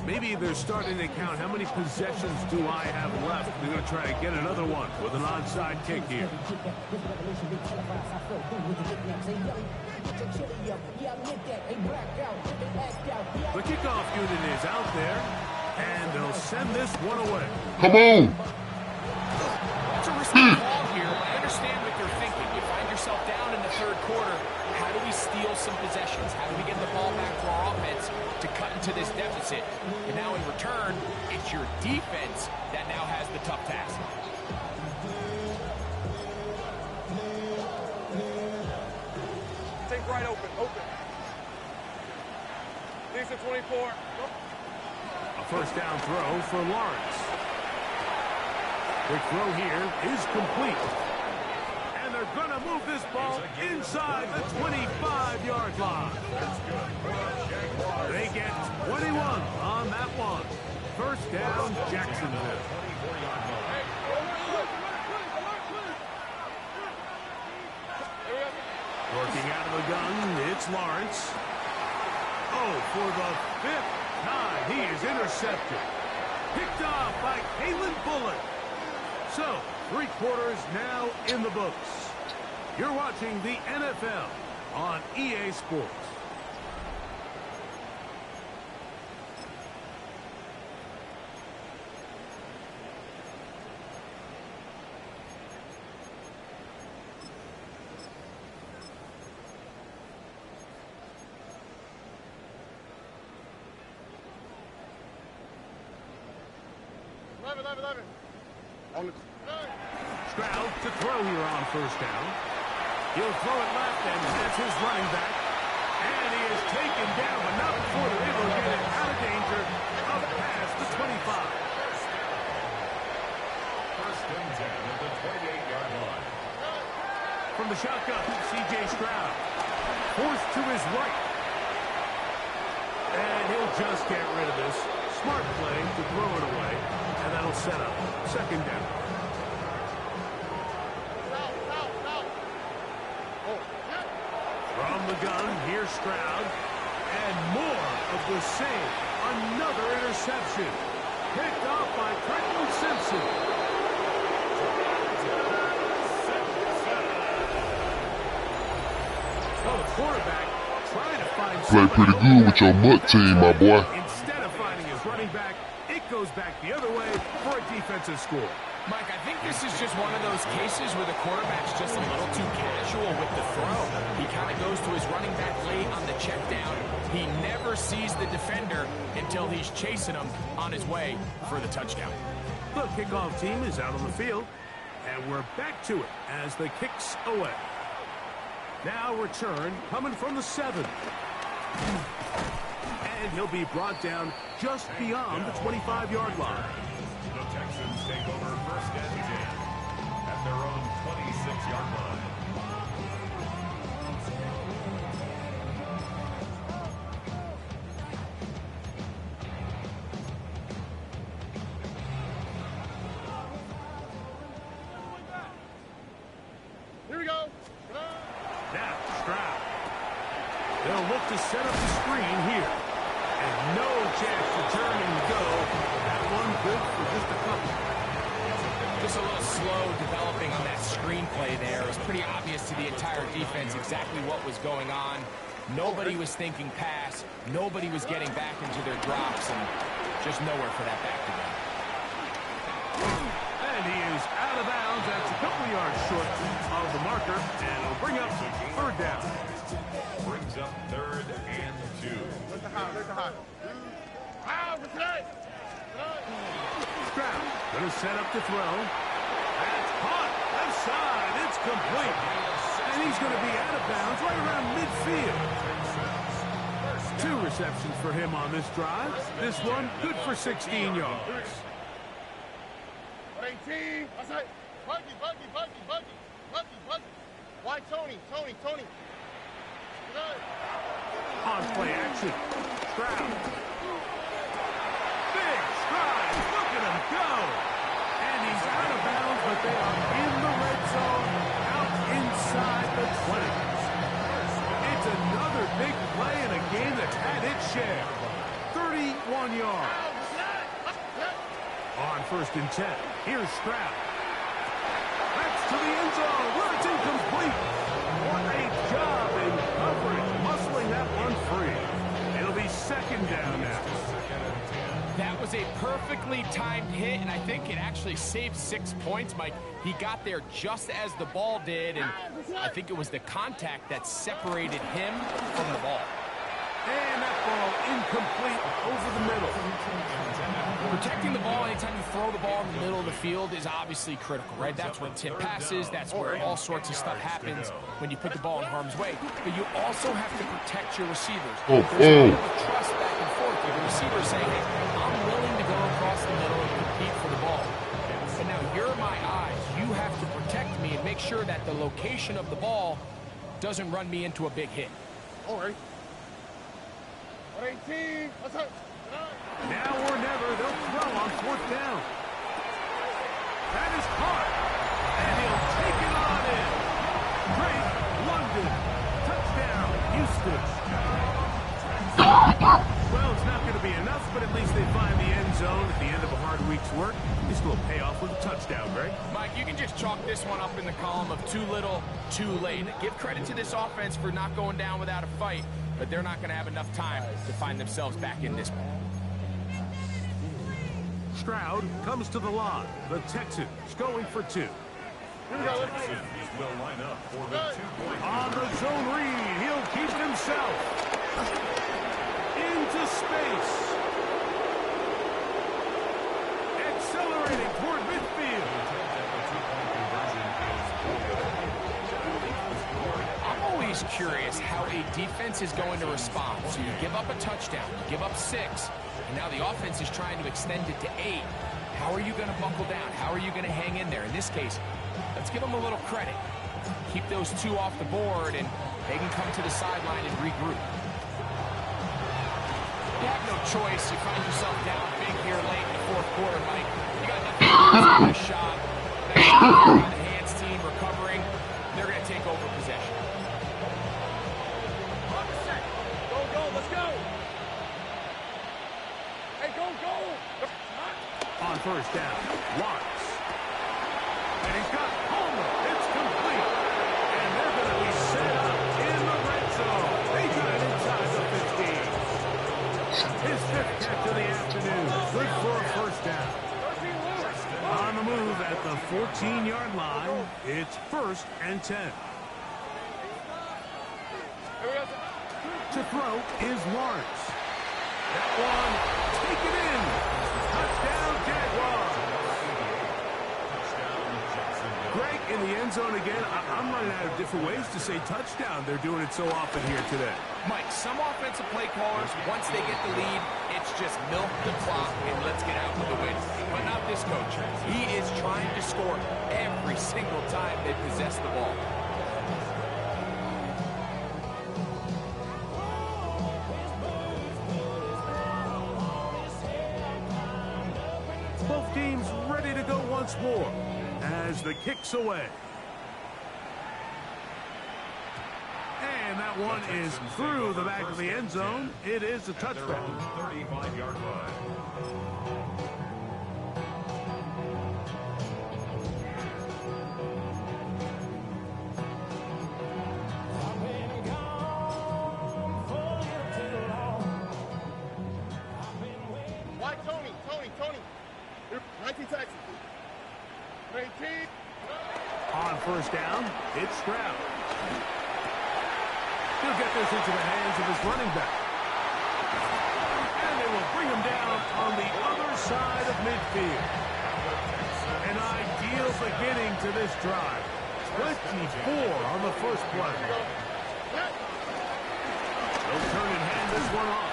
D: Maybe they're starting to count how many possessions do I have left. They're going to try to get another one with an onside kick here. The kickoff unit is out there, and they'll send this one away.
C: Come on.
E: It's a risky ball here, but I understand what they're thinking. You find yourself down in the 3rd quarter. How do we steal some possessions? How do we get the ball back to our offense to cut into this deficit? And now in return, it's your defense that now has the tough task.
F: Take right open. Lisa 24.
D: A 1st down throw for Lawrence. Quick throw here is complete. And they're going to move this ball inside the 25-yard line. They get 21 on that one. 1st down, Jacksonville. Working out of the gun, it's Lawrence. Oh, for the 5th time, he is intercepted. Picked off by Kalen Bullock. So, 3 quarters now in the books. You're watching the NFL on EA Sports. Stroud to throw here on 1st down. He'll throw it left, and that's his running back. And he is taken down, but not before they're able to get it out of danger up past the 25.
G: 1st and 10 at the 28-yard line.
D: From the shotgun, C.J. Stroud. Forced to his right. And he'll just get rid of this. smart play to throw it away, and that'll set up second down. From the gun, here's Stroud. And more of the same. Another interception. Picked off by Trenton Simpson. Well, the quarterback trying to find
C: Play pretty good with your mutt team, my boy.
D: Instead of finding his running back, it goes back the other way for a defensive score.
E: Mike, I think this is just one of those cases where the quarterback's just a little too casual with the throw. He kind of goes to his running back late on the check down. He never sees the defender until he's chasing him on his way for the touchdown.
D: The kickoff team is out on the field, and we're back to it as the kick's away. Now return coming from the 7. And he'll be brought down just beyond the 25-yard line.
G: The Texans take over first and 10 at their own 26-yard line.
F: Here we go.
D: Now Stroud. They'll look to set up the screen here. And no chance to turn and go. That one good for just a couple.
E: Just a little slow developing on that screenplay there. It was pretty obvious to the entire defense exactly what was going on. Nobody was thinking pass. Nobody was getting back into their drops, and just nowhere for that back to go.
D: And he is out of bounds. That's a couple yards short of the marker, and it'll bring up third down.
G: Brings up 3rd and 2.
F: Let the high.
D: Stroud gonna set up the throw. That's caught. Left side. It's complete. And he's gonna be out of bounds right around midfield. 2 receptions for him on this drive. This one good for 16 yards.
F: 18. I said, Buggy. Why Tony?
D: On play action. Stroud. Big stride. Look at him go. And he's out of bounds, but they are in the red zone, out inside the 20. It's another big play in a game that's had its share. 31 yards. On 1st and 10. Here's Stroud. That's to the end zone where it's incomplete. What a job in coverage, muscling that one free. It'll be 2nd down now.
E: That was a perfectly timed hit, and I think it actually saved 6 points, Mike. He got there just as the ball did, and I think it was the contact that separated him from the ball.
D: And that ball incomplete over the middle.
E: Protecting the ball anytime you throw the ball in the middle of the field is obviously critical, right? That's where tip passes, that's where all sorts of stuff happens when you put the ball in harm's way. But you also have to protect your receivers. There's a bit of a trust back and forth where the receivers say, hey, I'm willing to go across the middle and compete for the ball. But now you're my eyes. You have to protect me and make sure that the location of the ball doesn't run me into a big hit.
F: All right. 18. Let's go.
D: Now or never, they'll throw on 4th down. That is caught. And he'll take it on in. Drake London. Touchdown, Houston. Well, it's not going to be enough, but at least they find the end zone at the end of a hard week's work. This will pay off with a touchdown, Greg.
E: Mike, you can just chalk this one up in the column of too little, too late. Give credit to this offense for not going down without a fight, but they're not going to have enough time to find themselves back in this one.
D: Stroud comes to the line. The Texans going for 2.
G: Texans will line up for the 2-point
D: On the zone read, he'll keep it himself. Into space. Accelerating toward midfield.
E: I'm always curious how a defense is going to respond. So you give up a touchdown, you give up 6, and now the offense is trying to extend it to 8. How are you going to buckle down? How are you going to hang in there? In this case, let's give them a little credit. Keep those 2 off the board, and they can come to the sideline and regroup. You have no choice. You find yourself down big here late in the fourth quarter, Mike. You got nothing to lose on a shot. Now the hands team recovering. They're going to take over possession.
F: Go, let's go. Hey, go.
D: On first down, Watts. And he's got Homer. It's complete. And they're going to be set up in the red zone. They got it inside the 15. His fifth catch of the afternoon. Good for a first down. On the move at the 14-yard line, it's 1st and 10. To throw is Lawrence. That one, taken in. Touchdown, Jaguars. Greg, in the end zone again. I'm running out of different ways to say touchdown. They're doing it so often here today.
E: Mike, some offensive play callers, once they get the lead, it's just milk the clock and let's get out with the win. But not this coach. He is trying to score every single time they possess the ball.
D: Both teams ready to go once more as the kick's away. And that one is through the back of the end zone. It is a touchdown.
G: 35-yard line.
F: White, Tony. 19 Texans. 19.
D: On first down, it's Stroud. He'll get this into the hands of his running back. And they will bring him down on the other side of midfield. An ideal beginning to this drive. 24 on the first play. They'll turn and hand this one off.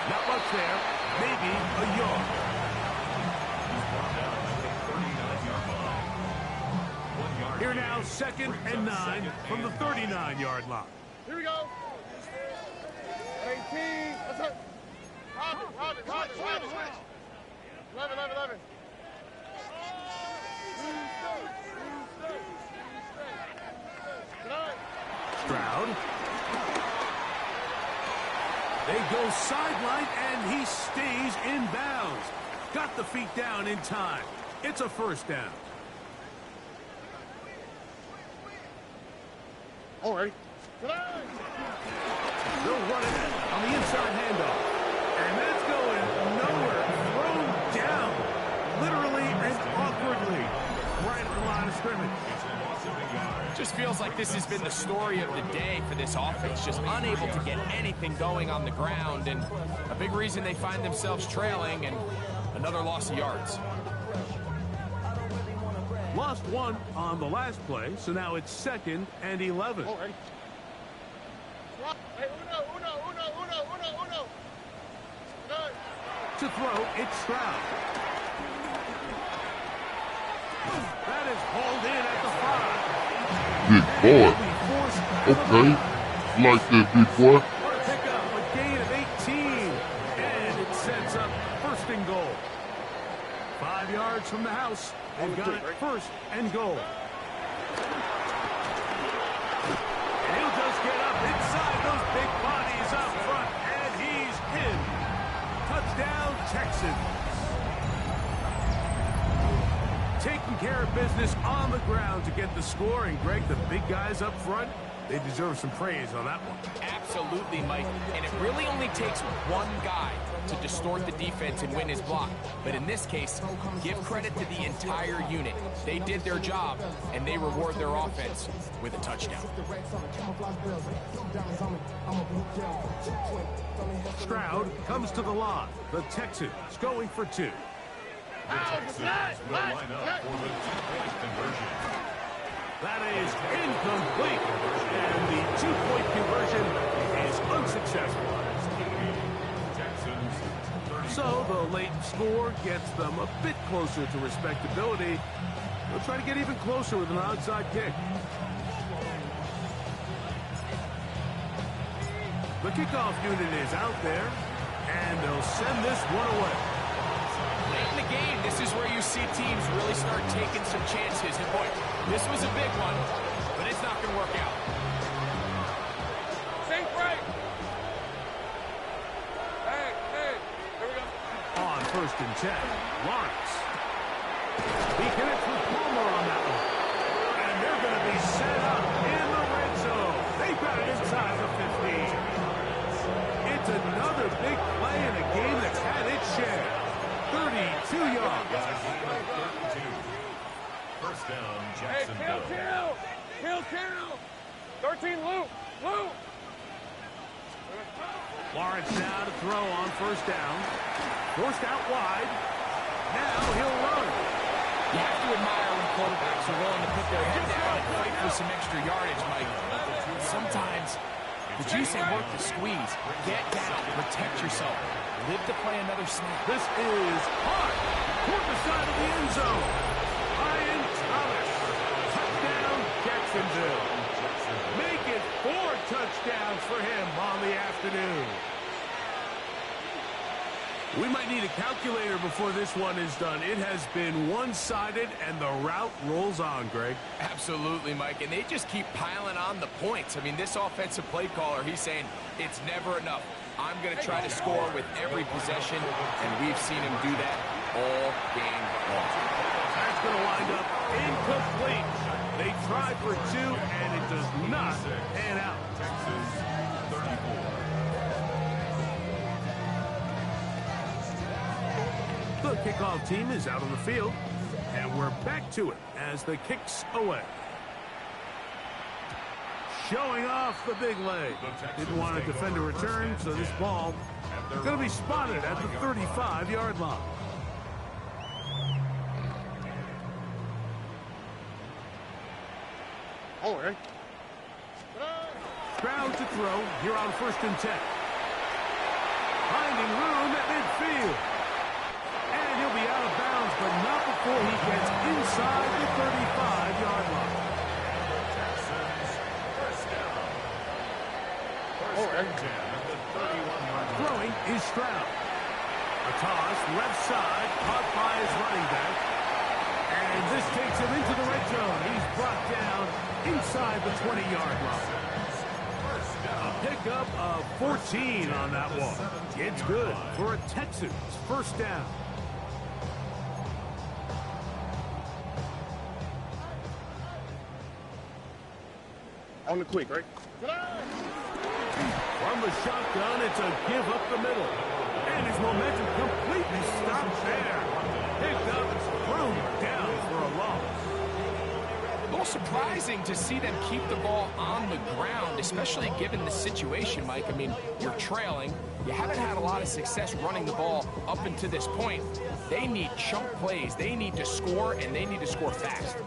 D: Not much there. Maybe a yard. Here now, 2nd and 9 from the 39-yard line.
F: Here we go. 18. Let's go. Rob it. 11.
D: Stroud. They go sideline, and he stays in bounds. Got the feet down in time. It's a first down.
F: All right.
D: They'll run it on the inside handoff. And that's going nowhere. Thrown down. Literally and awkwardly. Right at the line of scrimmage.
E: Just feels like this has been the story of the day for this offense. Just unable to get anything going on the ground. And a big reason they find themselves trailing and another loss of yards.
D: Lost one on the last play, so now it's 2nd and 11.
F: All right. Hey, uno.
D: To throw, it's Stroud. That is hauled in at the 5.
C: Big boy. Okay. Like that, big boy.
D: What a pickup, a gain of 18. And it sets up 1st and goal. 5 yards from the house. They've got it 1st and goal. And he'll just get up inside those big bodies up front. And he's in. Touchdown, Texans. Taking care of business on the ground to get the score. And Greg, the big guys up front, they deserve some praise on that one.
E: Absolutely, Mike. And it really only takes one guy to distort the defense and win his block. But in this case, give credit to the entire unit. They did their job, and they reward their offense with a touchdown.
D: Stroud comes to the line. The Texans going for 2.
G: The Texans will line up for the two-point conversion.
D: That is incomplete. And the 2-point conversion is unsuccessful.
G: Texans 30.
D: So the late score gets them a bit closer to respectability. They'll try to get even closer with an onside kick. The kickoff unit is out there. And they'll send this one away.
E: Late in the game, this is where you see teams really start taking some chances. And boy, this was a big one, but it's not going to work out.
F: Safe right. Hey, here we go.
D: On 1st and 10, Lawrence. He connects with Palmer on that one. And they're going to be set up in the red zone. They got it inside the 15. It's another big play in a game that's had its share. 32 yards.
G: 1st down,
F: Hey,
G: Jacksonville.
F: kill. 13, Luke.
D: Lawrence now to throw on 1st down. Forced out wide. Now he'll run.
E: You have to admire when quarterbacks are willing to put their head down and fight for some extra yardage, Mike. Sometimes the juice ain't worth the squeeze. Get down, protect yourself. Live to play another snap.
D: This is hard toward the side of the end zone. Ryan Thomas. Touchdown, Jacksonville. Make it 4 touchdowns for him on the afternoon. We might need a calculator before this one is done. It has been one-sided, and the route rolls on, Greg.
E: Absolutely, Mike, and they just keep piling on the points. I mean, this offensive play caller, he's saying it's never enough. I'm going to try to score with every possession, and we've seen him do that all game long.
D: That's going to wind up incomplete. They tried for 2, and it does not pan out.
G: Texas 34.
D: The kickoff team is out on the field, and we're back to it as the kick's away. Showing off the big leg. Didn't want to defend a return, so this ball is going to be spotted at the 35-yard line. Stroud to throw here on 1st and 10. Finding room at midfield. And he'll be out of bounds, but not before he gets inside the 35-yard line. Throwing is Stroud. A toss, left side, caught by his running back. And this takes him into the red zone. He's brought down inside the 20-yard line. A pickup of 14 on that one. It's good for a Texans 1st down.
A: On the quick, right?
D: From the shotgun, it's a give up the middle. And his momentum completely stops there. Picked up, thrown down for a loss.
E: A little surprising to see them keep the ball on the ground, especially given the situation, Mike. I mean, you're trailing. You haven't had a lot of success running the ball up until this point. They need chunk plays. They need to score, and they need to score fast.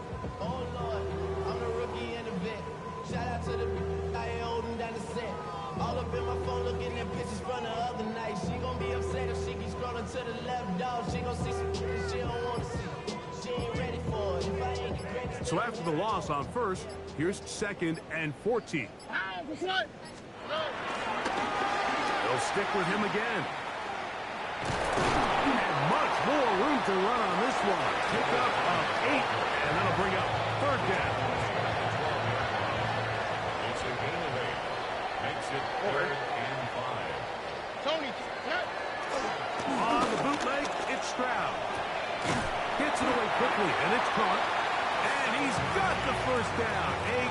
H: Shout out to the I ain't holding down the set. All up in my phone looking at pictures from the other night. She gon' be upset if she keeps scrolling to the left, dog. She gon' see some shit she don't wanna see. She ain't ready for it if I ain't ready.
D: So after the loss on 1st, here's 2nd and 14. They'll stick with him again. And much more room to run on this one. Pick up of 8, and that'll bring up 3rd down.
G: It's a gain of 8. Makes it 3rd and 5.
F: Tony,
D: On the bootleg, it's Stroud. Gets it away quickly, and it's caught. And he's got the 1st down. A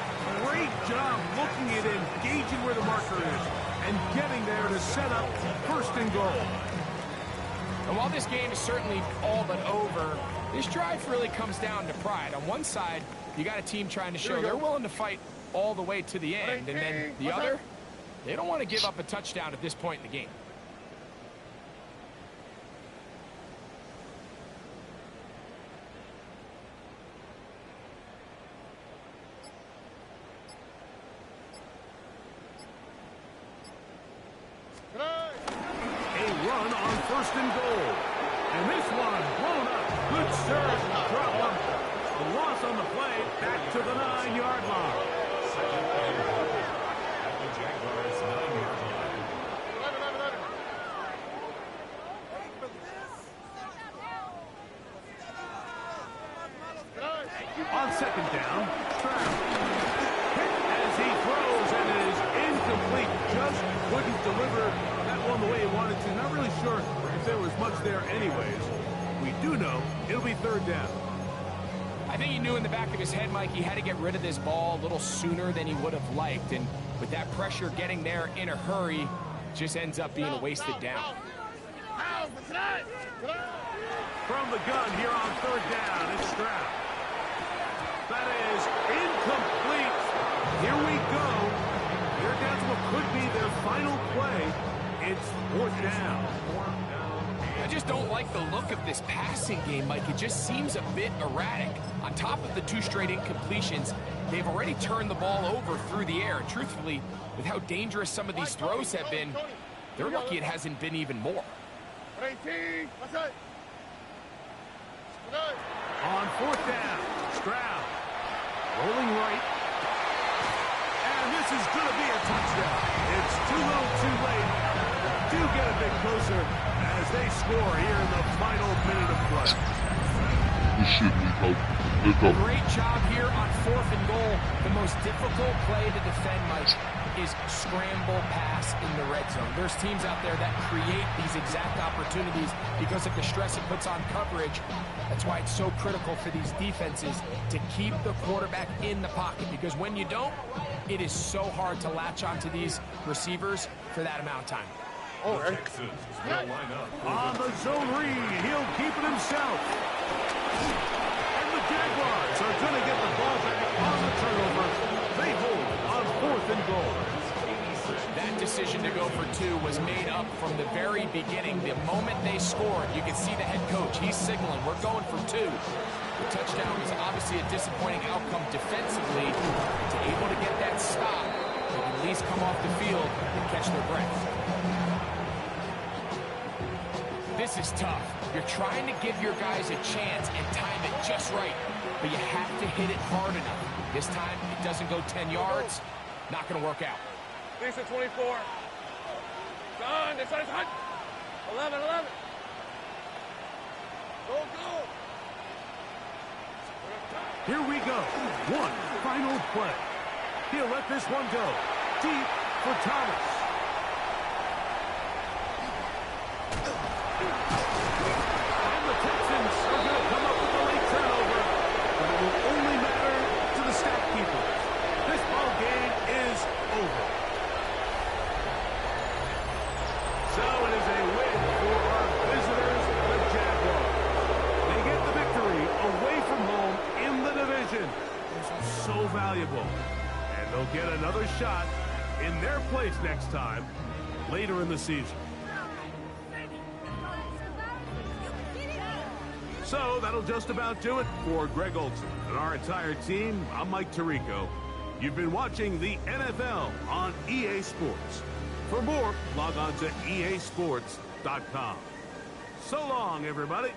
D: great job looking at engaging where the marker is and getting there to set up 1st and goal.
E: And while this game is certainly all but over, this drive really comes down to pride. On one side, you got a team trying to show they're willing to fight all the way to the end. And then the other, they don't want to give up a touchdown at this point in the game.
D: A run on 1st and goal. And this one blown up. Good serve. Drop one. A loss on the play. Back to the 9-yard line.
G: At the Jaguars' 9-yard line.
D: going the way he wanted to. Not really sure if there was much there anyways. We do know it'll be third down.
E: I think he knew in the back of his head, Mike, he had to get rid of this ball a little sooner than he would have liked. And with that pressure getting there in a hurry, just ends up being a wasted down.
D: From the gun here on third down, it's Stroud. That is incomplete. Here we go. They're down to what could be their final play. It's fourth down.
E: I just don't like the look of this passing game, Mike. It just seems a bit erratic. On top of the 2 straight incompletions, they've already turned the ball over through the air. Truthfully, with how dangerous some of these throws have been, they're lucky it hasn't been even more.
D: On fourth down, Stroud rolling right. And this is going to be a touchdown. It's too little too late. Do get a bit closer as they score here in the final minute of play.
C: This shit need help.
E: Great job here on 4th and goal. The most difficult play to defend, Mike, is scramble pass in the red zone. There's teams out there that create these exact opportunities because of the stress it puts on coverage. That's why it's so critical for these defenses to keep the quarterback in the pocket, because when you don't, it is so hard to latch onto these receivers for that amount of time.
G: The Texans will line up.
D: On the zone read, he'll keep it himself. And the Jaguars are going to get the ball back on the turnover. They hold on 4th and goal.
E: That decision to go for 2 was made up from the very beginning. The moment they scored, you could see the head coach. He's signaling, we're going for 2. The touchdown was obviously a disappointing outcome defensively. To able to get that stop, they can at least come off the field and catch their breath. This is tough. You're trying to give your guys a chance and time it just right, but you have to hit it hard enough. This time, it doesn't go 10 yards. Not going to work out.
F: Lisa 24. Done. This side's hot. 11. Go.
D: Here we go. One final play. He'll let this one go. Deep for Thomas. And the Texans are going to come up with a late turnover, but it will only matter to the stat keepers. This ball game is over. So it is a win for our visitors, the Jaguars. They get the victory away from home in the division. This is so valuable. And they'll get another shot in their place next time, later in the season. So that'll just about do it for Greg Olson and our entire team. I'm Mike Tirico. You've been watching the NFL on EA Sports. For more, log on to easports.com. So long, everybody.